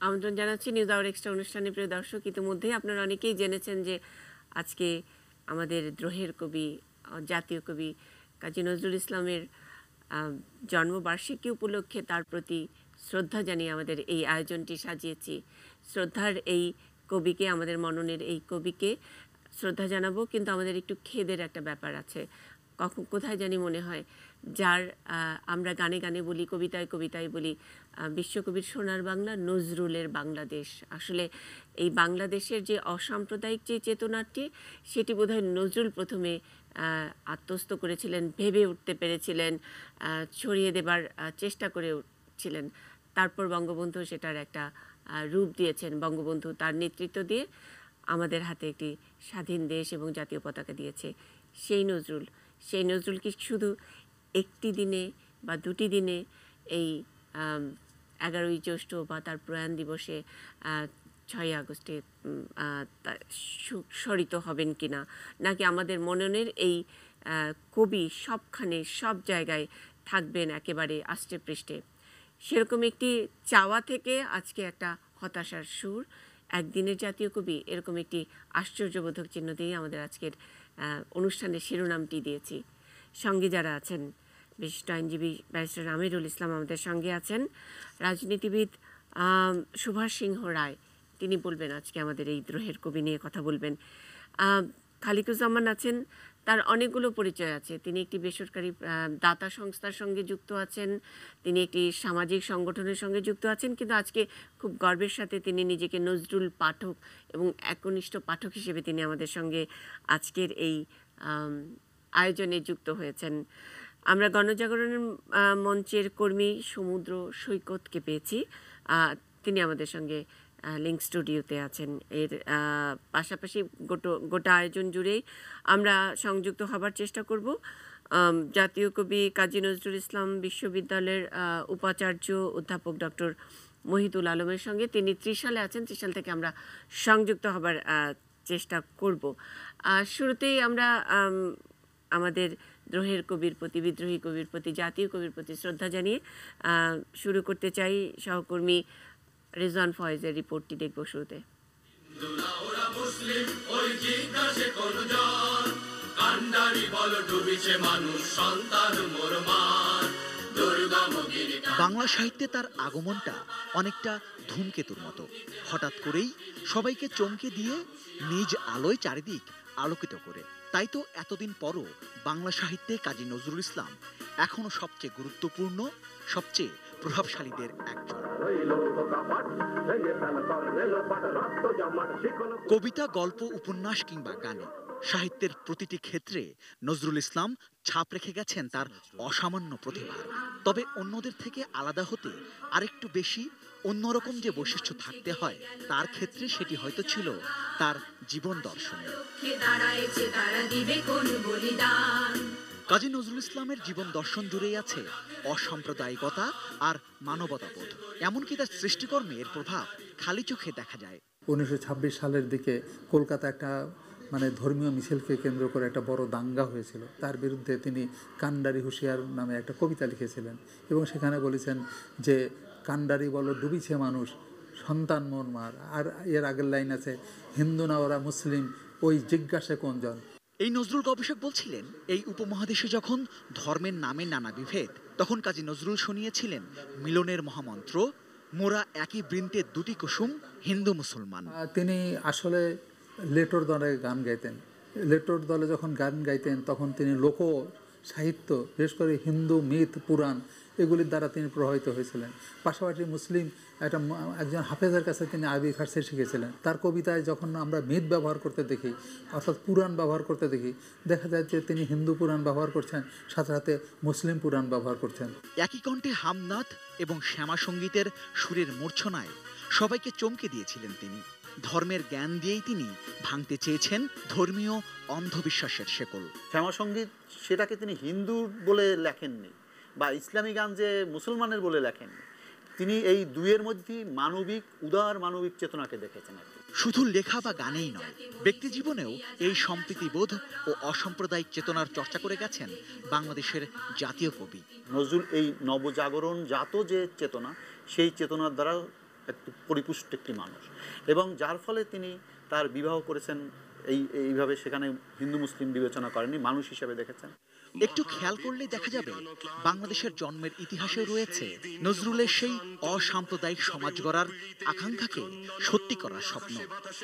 আমন্ত্রণ জানাচ্ছি news hour extra অনুষ্ঠানে। প্রিয় দর্শক, ইতিমধ্যেই আপনারা অনেকেই জেনেছেন যে আজকে আমাদের দ্রোহের কবি, জাতীয় কবি কাজী নজরুল ইসলামের জন্মবার্ষিকী উপলক্ষে তার প্রতি শ্রদ্ধা জানিয়ে আমাদের এই আয়োজনটি সাজিয়েছি। শ্রদ্ধার এই কবিকে, আমাদের মননের এই কবিকে শ্রদ্ধা জানাবো, কিন্তু আমাদের একটু খেদের একটা ব্যাপার আছে। কোথায় জানি মনে হয় যার আমরা গানে গানে বলি, কবিতায় কবিতায় বলি বিশ্বকবির সোনার বাংলা, নজরুলের বাংলাদেশ। আসলে এই বাংলাদেশের যে অসাম্প্রদায়িক যে চেতনাটি, সেটি বোধহয় নজরুল প্রথমে আত্মস্থ করেছিলেন, ভেবে উঠতে পেরেছিলেন, ছড়িয়ে দেবার চেষ্টা করেছিলেন। তারপর বঙ্গবন্ধু সেটার একটা রূপ দিয়েছেন। বঙ্গবন্ধু তার নেতৃত্ব দিয়ে আমাদের হাতে একটি স্বাধীন দেশ এবং জাতীয় পতাকা দিয়েছে। সেই নজরুল কি শুধু একটি দিনে বা দুটি দিনে এই 11ই জ্যৈষ্ঠ বা তার প্রয়াণ দিবসে 6ই আগস্টে স্মরিত হবেন কিনা, নাকি আমাদের মননের এই কবি সবখানে সব জায়গায় থাকবেন একেবারে আষ্টে পৃষ্ঠে? সেরকম একটি চাওয়া থেকে আজকে একটা হতাশার সুর। একদিনের জাতীয় কবি, এরকম একটি আশ্চর্যবোধক চিহ্ন দিয়ে আমাদের আজকের অনুষ্ঠানের শিরোনামটি দিয়েছি। সঙ্গে যারা আছেন, বিশিষ্ট আইনজীবী ব্যারিস্টার আমিরুল ইসলাম আমাদের সঙ্গে আছেন, রাজনীতিবিদ সুভাষ সিংহ রায়, তিনি বলবেন আজকে আমাদের এই দ্রোহের কবি নিয়ে কথা বলবেন। খালিকুজ্জামান আছেন, তার অনেকগুলো পরিচয় আছে। তিনি একটি বেসরকারি দাতা সংস্থার সঙ্গে যুক্ত আছেন, তিনি একটি সামাজিক সংগঠনের সঙ্গে যুক্ত আছেন, কিন্তু আজকে খুব গর্বের সাথে তিনি নিজেকে নজরুল পাঠক এবং একনিষ্ঠ পাঠক হিসেবে তিনি আমাদের সঙ্গে আজকের এই আয়োজনে যুক্ত হয়েছেন। আমরা গণজাগরণের মঞ্চের কর্মী সমুদ্র সৈকতকে পেয়েছি, তিনি আমাদের সঙ্গে লিঙ্ক স্টুডিওতে আছেন। এর পাশাপাশি গোটা আয়োজন জুড়েই আমরা সংযুক্ত হবার চেষ্টা করব জাতীয় কবি কাজী নজরুল ইসলাম বিশ্ববিদ্যালয়ের উপাচার্য অধ্যাপক ডক্টর মহিতুল আলমের সঙ্গে। তিনি ত্রিশালে আছেন, ত্রিশাল থেকে আমরা সংযুক্ত হবার চেষ্টা করব। শুরুতেই আমরা আমাদের দ্রোহের কবির প্রতি, বিদ্রোহী কবির প্রতি, জাতীয় কবির প্রতি শ্রদ্ধা জানিয়ে শুরু করতে চাই। সহকর্মী রেজওয়ান ফয়েজের রিপোর্টটি দেখব শুরুতে। বাংলা সাহিত্যে তার আগমনটা অনেকটা ধূমকেতুর মতো। হঠাৎ করেই সবাইকে চমকে দিয়ে নিজ আলোয় চারিদিক আলোকিত করে। তাই তো এতদিন পরও বাংলা সাহিত্যে কাজী নজরুল ইসলাম এখনো সবচেয়ে গুরুত্বপূর্ণ, সবচেয়ে প্রভাবশালীদের একজন। কবিতা, গল্প, উপন্যাস কিংবা গানে সাহিত্যের প্রতিটি ক্ষেত্রে নজরুল ইসলাম ছাপ রেখে গেছেন তার অসামান্য প্রতিভা। তবে অন্যদের থেকে আলাদা হতে আরেকটু বেশি অন্যরকম যে বৈশিষ্ট্য থাকতে হয়, তার ক্ষেত্রে সেটি হয়তো ছিল তার জীবন দর্শনে। কাজী নজরুল ইসলামের জীবন দর্শন জুড়েই আছে অসাম্প্রদায়িকতা আর মানবতাবোধ। এমনকি তার সৃষ্টিকর্মের প্রভাব খালি চোখে দেখা যায়। 1926 সালের দিকে কলকাতা একটা ধর্মীয় মিছিলকে কেন্দ্র করে একটা বড় দাঙ্গা হয়েছিল। তার বিরুদ্ধে তিনি কান্ডারি হুঁশিয়ার নামে একটা কবিতা লিখেছিলেন এবং সেখানে বলেছেন যে কান্ডারি বলো ডুবিছে মানুষ, সন্তান মন মার। আর এর আগের লাইন আছে, হিন্দু না ওরা মুসলিম, ওই জিজ্ঞাসে কোনজন। এই নজরুল গবেষক বলছিলেন, এই উপমহাদেশে যখন ধর্মের নামে নানা বিভেদ, তখন কাজী নজরুল শুনিয়েছিলেন মিলনের মহামন্ত্র, মোরা একই বৃন্তে দুটি কুসুম, হিন্দু মুসলমান। তিনি আসলে লেটোর দলে গান গাইতেন। লেটোর দলে যখন গান গাইতেন তখন তিনি লোক সাহিত্য, বিশেষ করে হিন্দু মিথ, পুরাণ, এগুলির দ্বারা তিনি প্রভাবিত হয়েছিলেন। পাশাপাশি মুসলিম একজন হাফেজের কাছে তিনি আরবি ফার্সি শিখেছিলেন। তার কবিতায় যখন আমরা মিথ ব্যবহার করতে দেখি, অর্থাৎ পুরাণ ব্যবহার করতে দেখি, দেখা যায় যে তিনি হিন্দু পুরাণ ব্যবহার করছেন, সাথে সাথে মুসলিম পুরাণ ব্যবহার করছেন। একই কণ্ঠে হামনাথ এবং শ্যামা সঙ্গীতের সুরের মূর্ছনায় সবাইকে চমকে দিয়েছিলেন তিনি। ধর্মের জ্ঞান দিয়েই তিনি ভাঙতে চেয়েছেন ধর্মীয় অন্ধবিশ্বাসের শেকল। শ্যামা সঙ্গীত সেটাকে তিনি হিন্দুর বলে লেখেননি, বা ইসলামী গান যে মুসলমানের বলে লেখেননি। তিনি এই দুইয়ের মধ্যে মানবিক, উদার মানবিক চেতনাকে দেখেছেন। শুধু লেখা বা গানেই নয়, ব্যক্তি জীবনেও এই সম্প্রীতিবোধ ও অসাম্প্রদায়িক চেতনার চর্চা করে গেছেন বাংলাদেশের জাতীয় কবি নজরুল। এই নবজাগরণ জাত যে চেতনা, সেই চেতনার দ্বারা একটু পরিপুষ্ট একটি মানুষ, এবং যার ফলে তিনি তার বিবাহ করেছেন এইভাবে, সেখানে হিন্দু মুসলিম বিবেচনা করেননি, মানুষ হিসেবে দেখেছেন। একটু খেয়াল করলে দেখা যাবে বাংলাদেশের জন্মের ইতিহাসে রয়েছে নজরুলের সেই অসাম্প্রদায়িক সমাজ গড়ার আকাঙ্ক্ষাকে সত্যি করার স্বপ্ন,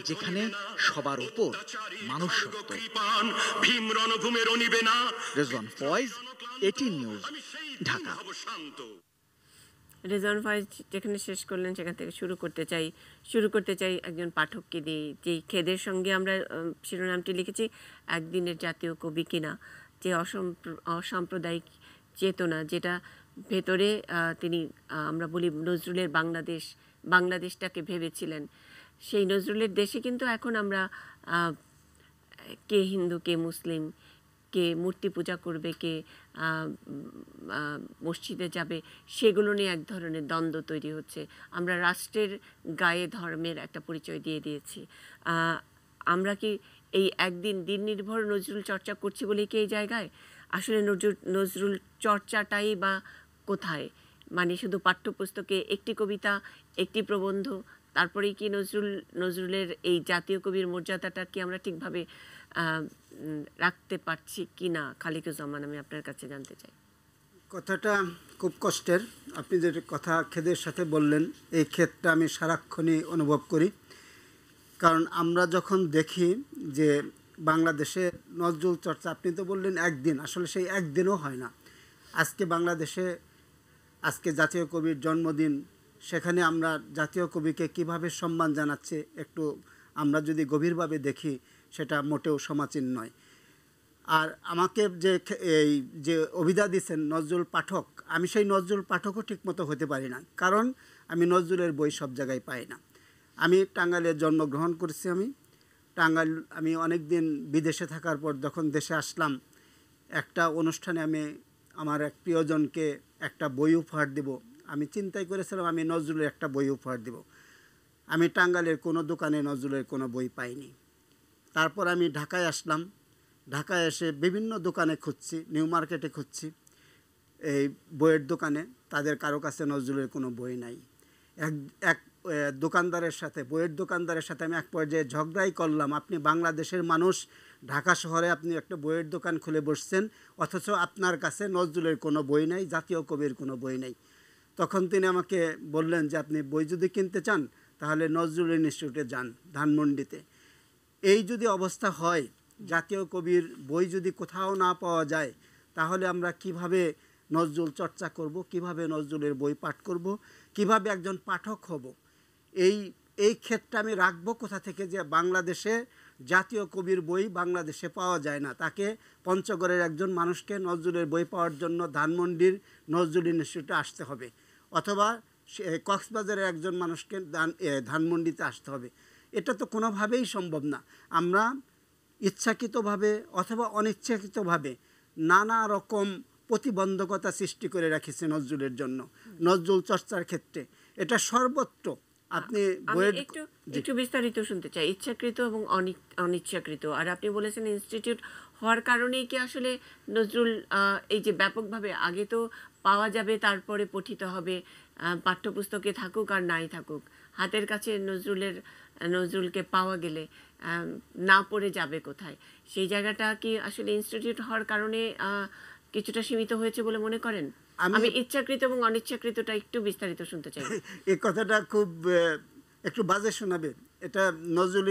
যেখানে সবার উপর মানুষ সত্য। Rezwan Faiz, ATN news, Dhaka. রেজওয়ান ফয়েজ যেখানে শেষ করলেন সেখান থেকে শুরু করতে চাই একজন পাঠককে দিয়ে, যেই খেদের সঙ্গে আমরা শিরোনামটি লিখেছি, একদিনের জাতীয় কবি কিনা, যে অসাম্প্রদায়িক চেতনা যেটা ভেতরে তিনি আমরা বলি নজরুলের বাংলাদেশটাকে ভেবেছিলেন, সেই নজরুলের দেশে কিন্তু এখন আমরা কে হিন্দু কে মুসলিম, কে মূর্তি পূজা করবে, কে মসজিদে যাবে, সেগুলো নিয়ে এক ধরনের দ্বন্দ্ব তৈরি হচ্ছে। আমরা রাষ্ট্রের গায়ে ধর্মের একটা পরিচয় দিয়ে দিয়েছি। আমরা কি এই একদিন দিন নির্ভর নজরুল চর্চা করছি বলেই কি এই জায়গায়? আসলে নজরুল চর্চাটাই বা কোথায়? মানে শুধু পাঠ্যপুস্তকে একটি কবিতা, একটি প্রবন্ধ, তারপরেই কি নজরুলের এই জাতীয় কবির মর্যাদাটা কি আমরা ঠিকভাবে রাখতে পারছি কি না? খালিকুজ্জামান, আমি আপনার কাছে জানতে চাই। কথাটা খুব কষ্টের। আপনি যে কথা খেদের সাথে বললেন, এই ক্ষেতটা আমি সারাক্ষণই অনুভব করি। কারণ আমরা যখন দেখি যে বাংলাদেশে নজরুল চর্চা, আপনি তো বললেন একদিন, আসলে সেই একদিনও হয় না। আজকে বাংলাদেশে আজকে জাতীয় কবির জন্মদিন, সেখানে আমরা জাতীয় কবিকে কিভাবে সম্মান জানাচ্ছে একটু আমরা যদি গভীরভাবে দেখি, সেটা মোটেও সমাচীন নয়। আর আমাকে যে অভিধা দিচ্ছেন নজরুল পাঠক, আমি সেই নজরুল পাঠকও ঠিকমতো হতে পারি না, কারণ আমি নজরুলের বই সব জায়গায় পাই না। আমি টাঙ্গাইলে জন্মগ্রহণ করেছি। আমি অনেক দিন বিদেশে থাকার পর যখন দেশে আসলাম, একটা অনুষ্ঠানে আমি আমার এক প্রিয়জনকে একটা বই উপহার দেব। আমি চিন্তাই করেছিলাম আমি নজরুলের একটা বই উপহার দেব। আমি টাঙ্গাইলের কোনো দোকানে নজরুলের কোনো বই পাইনি। তারপর আমি ঢাকায় আসলাম। ঢাকায় এসে বিভিন্ন দোকানে খুঁজছি, নিউ মার্কেটে খুঁজছি, এই বইয়ের দোকানে, তাদের কারো কাছে নজরুলের কোনো বই নাই। এক বইয়ের দোকানদারের সাথে আমি এক পর্যায়ে ঝগড়াই করলাম, আপনি বাংলাদেশের মানুষ, ঢাকা শহরে আপনি একটা বইয়ের দোকান খুলে বসছেন, অথচ আপনার কাছে নজরুলের কোনো বই নাই, জাতীয় কবির কোনো বই নেই। তখন তিনি আমাকে বললেন যে আপনি বই যদি কিনতে চান তাহলে নজরুল ইনস্টিটিউটে যান, ধানমন্ডিতে। এই যদি অবস্থা হয়, জাতীয় কবির বই যদি কোথাও না পাওয়া যায়, তাহলে আমরা কিভাবে নজরুল চর্চা করব, কিভাবে নজরুলের বই পাঠ করব, কিভাবে একজন পাঠক হব? এই ক্ষেত্রে আমি রাখবো কোথা থেকে যে বাংলাদেশে জাতীয় কবির বই বাংলাদেশে পাওয়া যায় না? তাকে পঞ্চগড়ের একজন মানুষকে নজরুলের বই পাওয়ার জন্য ধানমন্ডির নজরুল ইনস্টিটিউটে আসতে হবে, অথবা কক্সবাজারের একজন মানুষকে ধানমন্ডিতে আসতে হবে। এটা তো কোনোভাবেই সম্ভব না। আমরা ইচ্ছাকৃতভাবে অথবা অনিচ্ছাকৃতভাবে নানা রকম প্রতিবন্ধকতা সৃষ্টি করে রেখেছে নজরুলের জন্য, নজরুল চর্চার ক্ষেত্রে। এটা সর্বত্র। আপনি একটু বিস্তারিত শুনতে চাই, ইচ্ছাকৃত এবং অনিচ্ছাকৃত। আর আপনি বলেছেন ইনস্টিটিউট হওয়ার কারণেই কি আসলে নজরুল এই যে ব্যাপকভাবে, আগে তো পাওয়া যাবে তারপরে পঠিত হবে, পাঠ্যপুস্তকে থাকুক আর নাই থাকুক, হাতের কাছে নজরুলকে পাওয়া গেলে না পড়ে যাবে কোথায়? সেই জায়গাটা কি আসলে ইনস্টিটিউট হওয়ার কারণে কিছুটা সীমিত হয়েছে বলে মনে করেন? আমি ইচ্ছাকৃত এবং অনিচ্ছাকৃতটা একটু বিস্তারিত শুনতে চাই। এই কথাটা খুব একটু বাজে শোনাবে। এটা নজরুল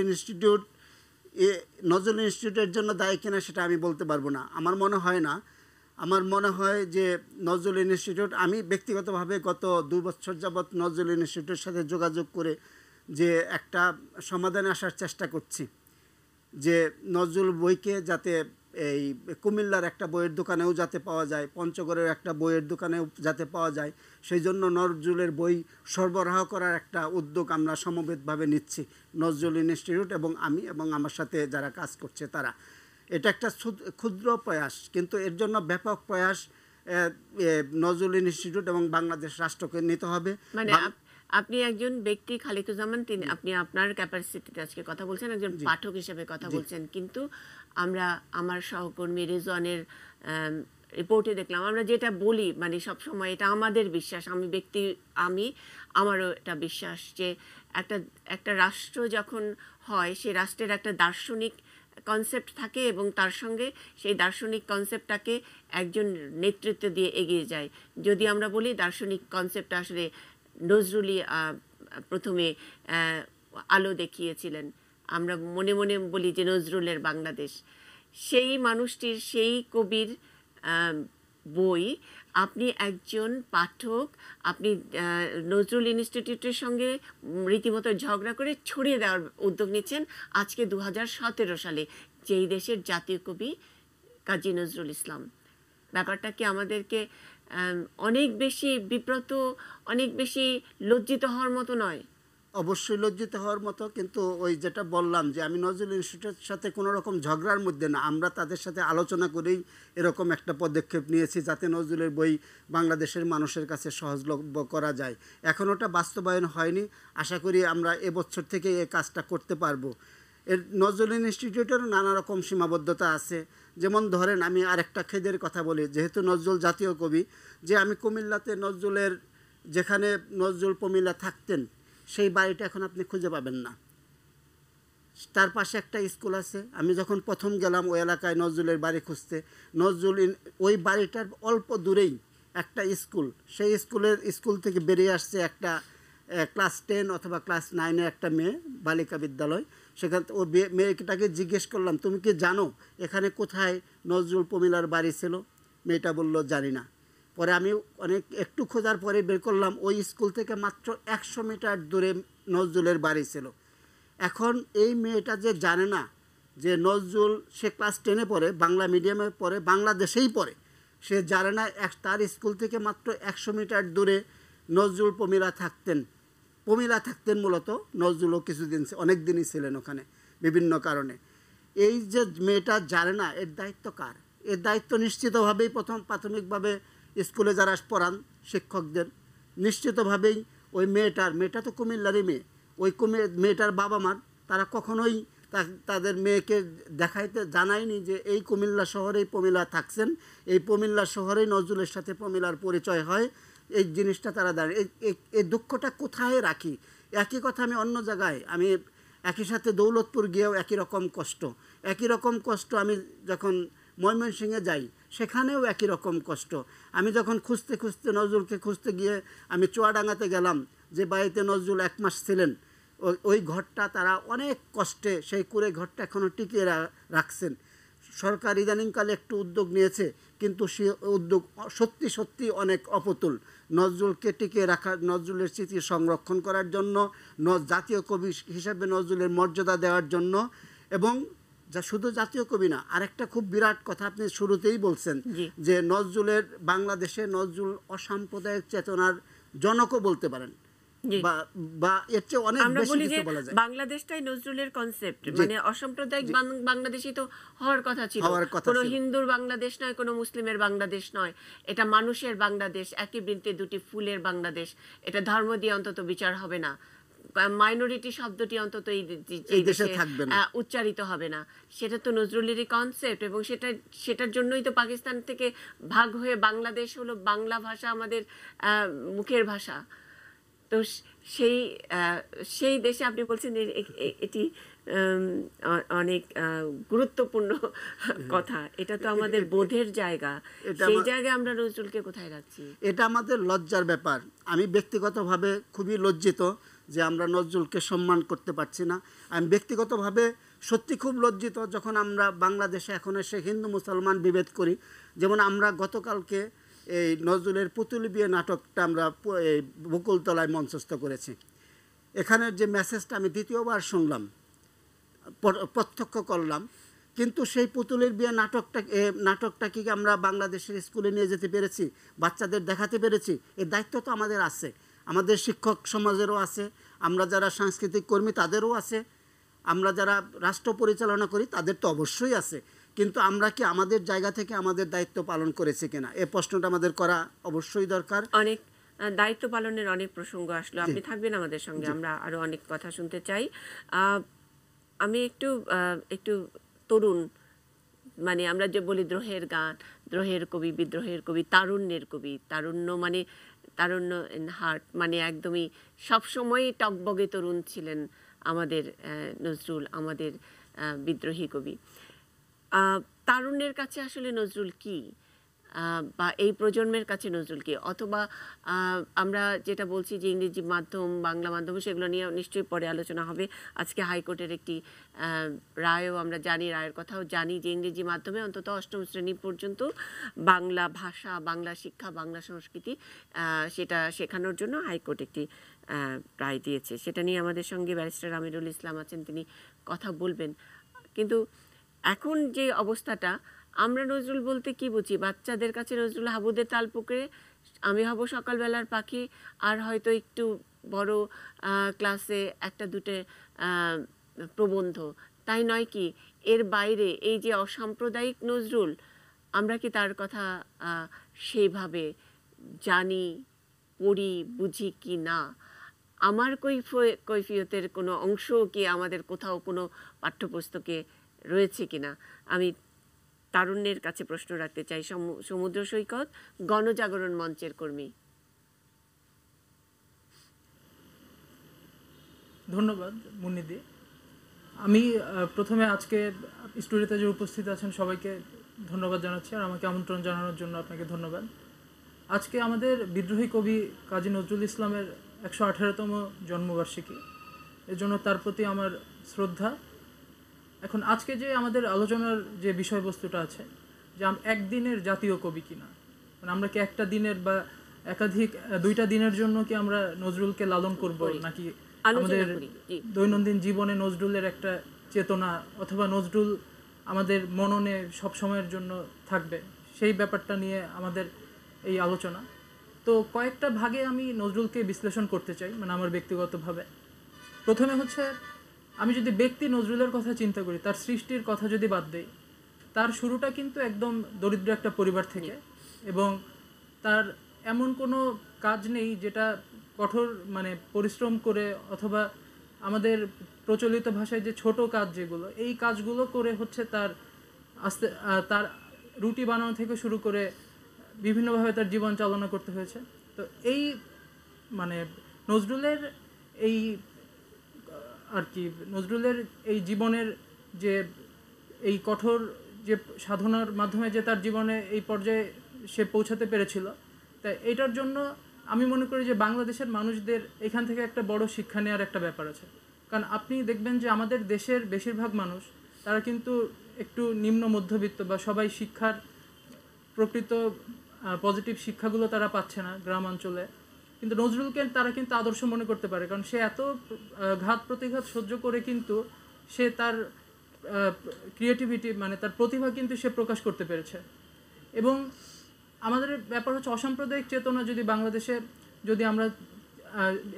ইনস্টিটিউটের জন্য দায়ী কিনা সেটা আমি বলতে পারবো না। আমার মনে হয় না। আমার মনে হয় যে নজরুল ইনস্টিটিউট, আমি ব্যক্তিগতভাবে গত 2 বছর যাবৎ নজরুল ইনস্টিটিউটের সাথে যোগাযোগ করে যে একটা সমাধানে আসার চেষ্টা করছি, যে নজরুল বইকে যাতে এই কুমিল্লার একটা বইয়ের দোকানেও যাতে পাওয়া যায়, পঞ্চগড়ের একটা বইয়ের দোকানেও যাতে পাওয়া যায়, সেই জন্য নজরুলের বই সরবরাহ করার একটা উদ্যোগ আমরা সমবেতভাবে নিচ্ছি, নজরুল ইনস্টিটিউট এবং আমি এবং আমার সাথে যারা কাজ করছে তারা। এটা একটা ক্ষুদ্র প্রয়াস, কিন্তু এর জন্য ব্যাপক প্রয়াস নজরুল ইনস্টিটিউট এবং বাংলাদেশ রাষ্ট্রকে নিতে হবে। মানে আপনি একজন ব্যক্তি খালিকুজ্জামান, আপনি আপনার ক্যাপাসিটিতে আজকে কথা বলছেন, একজন পাঠক হিসেবে কথা বলছেন, কিন্তু আমার সহকর্মী রেজওয়ানের রিপোর্টে দেখলাম, আমরা যেটা বলি মানে সবসময় এটা আমাদের বিশ্বাস, আমারও এটা বিশ্বাস যে একটা একটা রাষ্ট্র যখন হয় সেই রাষ্ট্রের একটা দার্শনিক কনসেপ্ট থাকে এবং তার সঙ্গে সেই দার্শনিক কনসেপ্টটাকে একজন নেতৃত্ব দিয়ে এগিয়ে যায়। যদি আমরা বলি দার্শনিক কনসেপ্টটা আসলে নজরুলই প্রথমে আলো দেখিয়েছিলেন। আমরা মনে মনে বলি যে নজরুলের বাংলাদেশ, সেই মানুষটির সেই কবির বই আপনি একজন পাঠক, আপনি নজরুল ইনস্টিটিউটের সঙ্গে রীতিমতো ঝগড়া করে ছড়িয়ে দেওয়ার উদ্যোগ নিচ্ছেন আজকে 2017 সালে, যেই দেশের জাতীয় কবি কাজী নজরুল ইসলাম। ব্যাপারটা কি আমাদেরকে অনেক বেশি বিব্রত, অনেক বেশি লজ্জিত হওয়ার মতো নয়? অবশ্যই লজ্জিত হওয়ার মতো, কিন্তু ওই যেটা বললাম যে আমি নজরুল ইনস্টিটিউটের সাথে কোনো রকম ঝগড়ার মধ্যে না, আমরা তাদের সাথে আলোচনা করেই এরকম একটা পদক্ষেপ নিয়েছি যাতে নজরুলের বই বাংলাদেশের মানুষের কাছে সহজলভ্য করা যায়। এখন ওটা বাস্তবায়ন হয়নি, আশা করি আমরা এবছর থেকে এই কাজটা করতে পারবো। এর নজরুল ইনস্টিটিউটেরও নানা রকম সীমাবদ্ধতা আছে। যেমন ধরেন আমি আরেকটা খেদের কথা বলি, যেহেতু নজরুল জাতীয় কবি, যে আমি কুমিল্লাতে নজরুলের যেখানে নজরুল প্রমিলা থাকতেন সেই বাড়িটা এখন আপনি খুঁজে পাবেন না। তার পাশে একটা স্কুল আছে, আমি যখন প্রথম গেলাম ওই এলাকায় নজরুলের বাড়ি খুঁজতে, ওই বাড়িটার অল্প দূরেই একটা স্কুল, সেই স্কুল থেকে বেরিয়ে আসছে একটা ক্লাস 10 অথবা ক্লাস 9-এর একটা মেয়ে, বালিকা বিদ্যালয়। সেখান ও মেয়েটাকে জিজ্ঞেস করলাম, তুমি কি জানো এখানে কোথায় নজরুল প্রমিলার বাড়ি ছিল? মেয়েটা বলল জানি না। পরে আমি একটু খোঁজার পরে বের করলাম ওই স্কুল থেকে মাত্র 100 মিটার দূরে নজরুলের বাড়ি ছিল। এখন এই মেয়েটা যে জানে না যে নজরুল, সে ক্লাস 10-এ পড়ে, বাংলা মিডিয়ামে পড়ে, বাংলাদেশেই পড়ে, সে জানে না তার স্কুল থেকে মাত্র 100 মিটার দূরে নজরুল প্রমিলা থাকতেন মূলত। নজরুলও কিছুদিন, অনেক দিনই ছিলেন ওখানে বিভিন্ন কারণে। এই যে মেয়েটা জানে না, এর দায়িত্ব কার? এর দায়িত্ব নিশ্চিতভাবেই প্রাথমিকভাবে স্কুলে যারা পড়ান শিক্ষকদের। নিশ্চিতভাবেই ওই মেয়েটা তো কুমিল্লারই মেয়ে, ওই মেয়েটার বাবা মার তারা কখনোই তাদের মেয়েকে জানায়নি যে এই কুমিল্লা শহরেই প্রমিলা থাকছেন, এই প্রমিল্লা শহরেই নজরুলের সাথে প্রমিলার পরিচয় হয়। এই জিনিসটা তারা এই দুঃখটা কোথায় রাখি? একই কথা আমি অন্য জায়গায়, আমি একই সাথে দৌলতপুর গিয়েও একই রকম কষ্ট আমি যখন ময়মনসিংহে যাই সেখানেও একই রকম কষ্ট। আমি যখন নজরুলকে খুঁজতে গিয়ে আমি চুয়াডাঙ্গাতে গেলাম, যে বাড়িতে নজরুল 1 মাস ছিলেন, ওই ঘরটা তারা অনেক কষ্টে, সেই কুড়ে ঘরটা এখনও টিকিয়ে রাখছেন। সরকার ইদানিংকালে একটু উদ্যোগ নিয়েছে, কিন্তু সে উদ্যোগ সত্যি অনেক অপতুল। নজরুলকে টিকিয়ে রাখার, নজরুলের স্মৃতি সংরক্ষণ করার জন্য, জাতীয় কবি হিসাবে নজরুলের মর্যাদা দেওয়ার জন্য, এবং শুধু জাতীয় কবি না, আরেকটা খুব বিরাট কথা আপনি শুরুতেই বলছেন যে বাংলাদেশে নজরুল অসাম্প্রদায়িক চেতনার জনকও বলতে পারেন, বা এর চেয়ে অনেক বেশি কিছু বলা যায়। বাংলাদেশটাই নজরুলের কনসেপ্ট, মানে অসাম্প্রদায়িক বাংলাদেশই তো হওয়ার কথা ছিল। কোনো হিন্দুর বাংলাদেশ নয়, কোনো মুসলিমের বাংলাদেশ নয়, এটা মানুষের বাংলাদেশ, একই বৃন্তে দুটি ফুলের বাংলাদেশ। এটা ধর্ম দিয়ে অন্তত বিচার হবে না, মাইনরিটি শব্দটি অন্তত এই দেশে থাকবে না, উচ্চারিত হবে না। সেটা তো নজরুলেরই কনসেপ্ট, এবং সেটার জন্যই তো পাকিস্তান থেকে ভাগ হয়ে বাংলাদেশ হলো। বাংলা ভাষা আমাদের মুখের ভাষা। তো সেই দেশে আপনি বলছেন এটি অনেক গুরুত্বপূর্ণ কথা। এটা তো আমাদের বোধের জায়গা, সেই জায়গায় আমরা নজরুলকে কোথায় রাখছি? এটা আমাদের লজ্জার ব্যাপার। আমি ব্যক্তিগতভাবে খুবই লজ্জিত যে আমরা নজরুলকে সম্মান করতে পারছি না। আমি ব্যক্তিগতভাবে সত্যি খুব লজ্জিত যখন আমরা বাংলাদেশে এখন এসে হিন্দু মুসলমান বিভেদ করি। যেমন আমরা গতকালকে এই নজরুলের পুতুল বিয়ে নাটকটা আমরা বকুলতলায় মঞ্চস্থ করেছি। এখানের যে মেসেজটা আমি দ্বিতীয়বার শুনলাম, প্রত্যক্ষ করলাম, কিন্তু সেই পুতুলের বিয়ে নাটকটা কি আমরা বাংলাদেশের স্কুলে নিয়ে যেতে পেরেছি, বাচ্চাদের দেখাতে পেরেছি? এর দায়িত্ব তো আমাদের আছে, আমাদের শিক্ষক সমাজেরও আছে, আমরা যারা সাংস্কৃতিক কর্মী তাদেরও আছে, আমরা যারা রাষ্ট্র পরিচালনা করি তাদের তো অবশ্যই আছে। কিন্তু আমরা কি আমাদের জায়গা থেকে আমাদের দায়িত্ব পালন করেছি কিনা, এই প্রশ্নটা আমাদের করা অবশ্যই দরকার। অনেক দায়িত্ব পালনের অনেক প্রসঙ্গ আসলো, আপনি থাকবেন আমাদের সঙ্গে, আমরা আরো অনেক কথা শুনতে চাই। আমি একটু তরুণ মানে আমরা যে বলি দ্রোহের গান, দ্রোহের কবি, বিদ্রোহের কবি, তারুণ্যের কবি। তারুণ্য মানে তারুণ্য ইন হার্ট, মানে একদমই সবসময়ই টকবগে তরুণ ছিলেন আমাদের নজরুল, আমাদের বিদ্রোহী কবি। তারুণ্যের কাছে আসলে নজরুল কি, বা এই প্রজন্মের কাছে নজরুল কি, অথবা আমরা যেটা বলছি যে ইংরেজি মাধ্যম, বাংলা মাধ্যম, সেগুলো নিয়ে নিশ্চয়ই পরে আলোচনা হবে। আজকে হাইকোর্টের একটি রায়ও আমরা জানি, রায়ের কথাও জানি যে ইংরেজি মাধ্যমে অন্তত অষ্টম শ্রেণী পর্যন্ত বাংলা ভাষা, বাংলা শিক্ষা, বাংলা সংস্কৃতি সেটা শেখানোর জন্য হাইকোর্ট একটি রায় দিয়েছে। সেটা নিয়ে আমাদের সঙ্গে ব্যারিস্টার আমিরুল ইসলাম আছেন, তিনি কথা বলবেন। কিন্তু এখন যে অবস্থাটা, আমরা নজরুল বলতে কি বুঝি? বাচ্চাদের কাছে নজরুল হাবুদের তাল পুকুরে, আমি হব সকালবেলার পাখি, আর হয়তো একটু বড় ক্লাসে একটা দুটো প্রবন্ধ, তাই নয় কি? এর বাইরে এই যে অসাম্প্রদায়িক নজরুল, আমরা কি তার কথা সেইভাবে জানি, পড়ি, বুঝি কি না? আমার কৈফিয়তের কোনো অংশ কি আমাদের কোথাও কোনো পাঠ্যপুস্তকে রয়েছে কিনা? আমি তারুণ্যের কাছে প্রশ্ন রাখতে চাই। সমুদ্র সৈকত, গণজাগরণ মঞ্চের কর্মী। ধন্যবাদ মুন্নিদি। আমি প্রথমে আজকে স্টুডিওতে যে উপস্থিত আছেন সবাইকে ধন্যবাদ জানাচ্ছি, আর আমাকে আমন্ত্রণ জানানোর জন্য আপনাকে ধন্যবাদ। আজকে আমাদের বিদ্রোহী কবি কাজী নজরুল ইসলামের 118তম জন্মবার্ষিকী, এজন্য তার প্রতি আমার শ্রদ্ধা। এখন আজকে যে আমাদের আলোচনার যে বিষয়বস্তুটা আছে, যে একদিনের জাতীয় কবি কিনা, মানে আমরা কি একটা দিনের বা একাধিক দুইটা দিনের জন্য কি আমরা নজরুলকে লালন করব, নাকি আমাদের দৈনন্দিন জীবনে নজরুলের একটা চেতনা অথবা নজরুল আমাদের মননে সব সময়ের জন্য থাকবে, সেই ব্যাপারটা নিয়ে আমাদের এই আলোচনা। তো কয়েকটা ভাগে আমি নজরুলকে বিশ্লেষণ করতে চাই, মানে আমার ব্যক্তিগতভাবে। প্রথমে হচ্ছে, আমি যদি ব্যক্তি নজরুলের কথা চিন্তা করি, তার সৃষ্টির কথা যদি বাদ দেই, তার শুরুটা কিন্তু একদম দরিদ্র একটা পরিবার থেকে, এবং তার এমন কোনো কাজ নেই যেটা কঠোর মানে পরিশ্রম করে, অথবা আমাদের প্রচলিত ভাষায় যে ছোট কাজ যেগুলো, এই কাজগুলো করে হচ্ছে তার তার রুটি বানানো থেকে শুরু করে বিভিন্নভাবে তার জীবন চালনা করতে হয়েছে। তো এই মানে নজরুলের এই আর কি, নজরুলের এই জীবনের যে এই কঠোর যে সাধনার মাধ্যমে যে তার জীবনে এই পর্যায়ে সে পৌঁছাতে পেরেছিল, তাই এটার জন্য আমি মনে করি যে বাংলাদেশের মানুষদের এখান থেকে একটা বড় শিক্ষা নেওয়ার একটা ব্যাপার আছে। কারণ আপনি দেখবেন যে আমাদের দেশের বেশিরভাগ মানুষ, তারা কিন্তু একটু নিম্ন মধ্যবিত্ত, বা সবাই শিক্ষার প্রকৃত পজিটিভ শিক্ষাগুলো তারা পাচ্ছে না গ্রাম অঞ্চলে। কিন্তু নজরুলকে তারা কিন্তু আদর্শ মনে করতে পারে, কারণ সে এত ঘাত প্রতিঘাত সহ্য করে কিন্তু সে তার ক্রিয়েটিভিটি, মানে তার প্রতিভা কিন্তু সে প্রকাশ করতে পেরেছে। এবং আমাদের ব্যাপার হচ্ছে অসাম্প্রদায়িক চেতনা। যদি বাংলাদেশে, যদি আমরা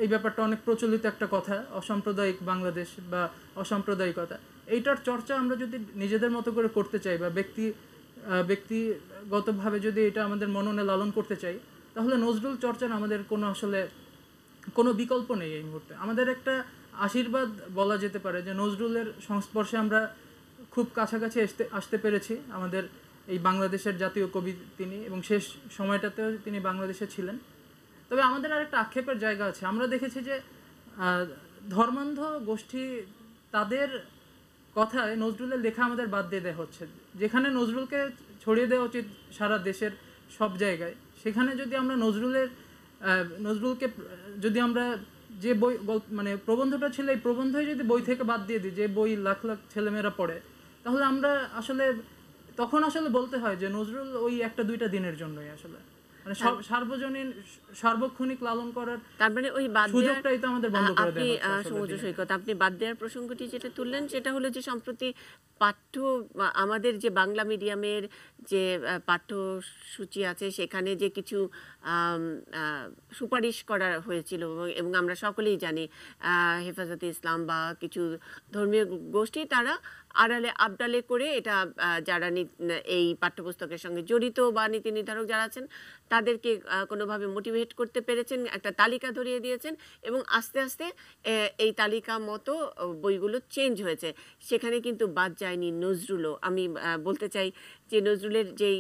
এই ব্যাপারটা অনেক প্রচলিত একটা কথা, অসাম্প্রদায়িক বাংলাদেশ বা অসাম্প্রদায়িকতা, এইটার চর্চা আমরা যদি নিজেদের মতো করে করতে চাই, বা ব্যক্তিগতভাবে যদি এটা আমাদের মননে লালন করতে চাই, তাহলে নজরুল চর্চার আমাদের আসলে কোনো বিকল্প নেই এই মুহূর্তে। আমাদের একটা আশীর্বাদ বলা যেতে পারে যে নজরুলের সংস্পর্শে আমরা খুব কাছাকাছি আসতে পেরেছি। আমাদের এই বাংলাদেশের জাতীয় কবি তিনি, এবং শেষ সময়টাতেও তিনি বাংলাদেশে ছিলেন। তবে আমাদের আরেকটা আক্ষেপের জায়গা আছে। আমরা দেখেছি যে ধর্মান্ধ গোষ্ঠী, তাদের কথায় নজরুলের লেখা আমাদের বাদ দিয়ে দেওয়া হচ্ছে। যেখানে নজরুলকে ছড়িয়ে দেওয়া উচিত সারা দেশের সব জায়গায়, সেখানে যদি আমরা নজরুলকে যদি আমরা যে বই মানে প্রবন্ধটা ছিল, এই প্রবন্ধই যদি বই থেকে বাদ দিয়ে দিই, যে বই লাখ লাখ ছেলেমেয়েরা পড়ে, তাহলে আমরা আসলে তখন আসলে বলতে হয় যে নজরুল ওই একটা দুইটা দিনের জন্যই আসলে, মানে সার্বজনীন সার্বক্ষণিক লালন করার, তার মানে ওই বাদ সুযোগটাই তো আমাদের বন্ধ করে দেওয়া হচ্ছে। আপনি সমুদ্র সৈকত, আপনি বাদ দেওয়ার প্রসঙ্গটি যেটা তুললেন, সেটা হলো যে সম্প্রতি আমাদের যে বাংলা মিডিয়ামের যে পাঠ্যসূচি আছে, সেখানে যে কিছু সুপারিশ করা হয়েছিল, এবং আমরা সকলেই জানি হেফাজতে ইসলাম বা কিছু ধর্মীয় গোষ্ঠী, তারা আড়ালে আবডালে করে এটা যারা এই পাঠ্যপুস্তকের সঙ্গে জড়িত বা নীতি নির্ধারক যারা আছেন, তাদেরকে কোনোভাবে মোটিভেট করতে পেরেছেন, একটা তালিকা ধরিয়ে দিয়েছেন এবং আস্তে আস্তে এই তালিকা মতো বইগুলো চেঞ্জ হয়েছে। সেখানে কিন্তু বাদ যায়নি নজরুলও। আমি বলতে চাই যে নজরুলের যেই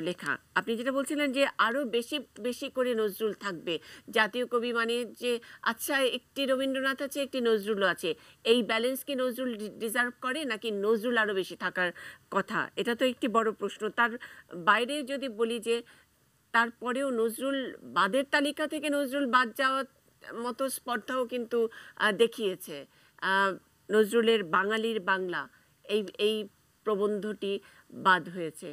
লেখা, আপনি যেটা বলছিলেন যে আরও বেশি বেশি করে নজরুল থাকবে, জাতীয় কবি মানে যে আচ্ছা একটি রবীন্দ্রনাথ আছে একটি নজরুলও আছে, এই ব্যালেন্স কি নজরুল ডিজার্ভ করে নাকি নজরুল আরও বেশি থাকার কথা? এটা তো একটি বড় প্রশ্ন। তার বাইরে যদি বলি যে তারপরেও নজরুল বাদের তালিকা থেকে নজরুল বাদ যাওয়ার মতো স্পর্ধাও কিন্তু দেখিয়েছে। নজরুলের বাঙালির বাংলা এই এই প্রবন্ধটি বাদ হয়েছে।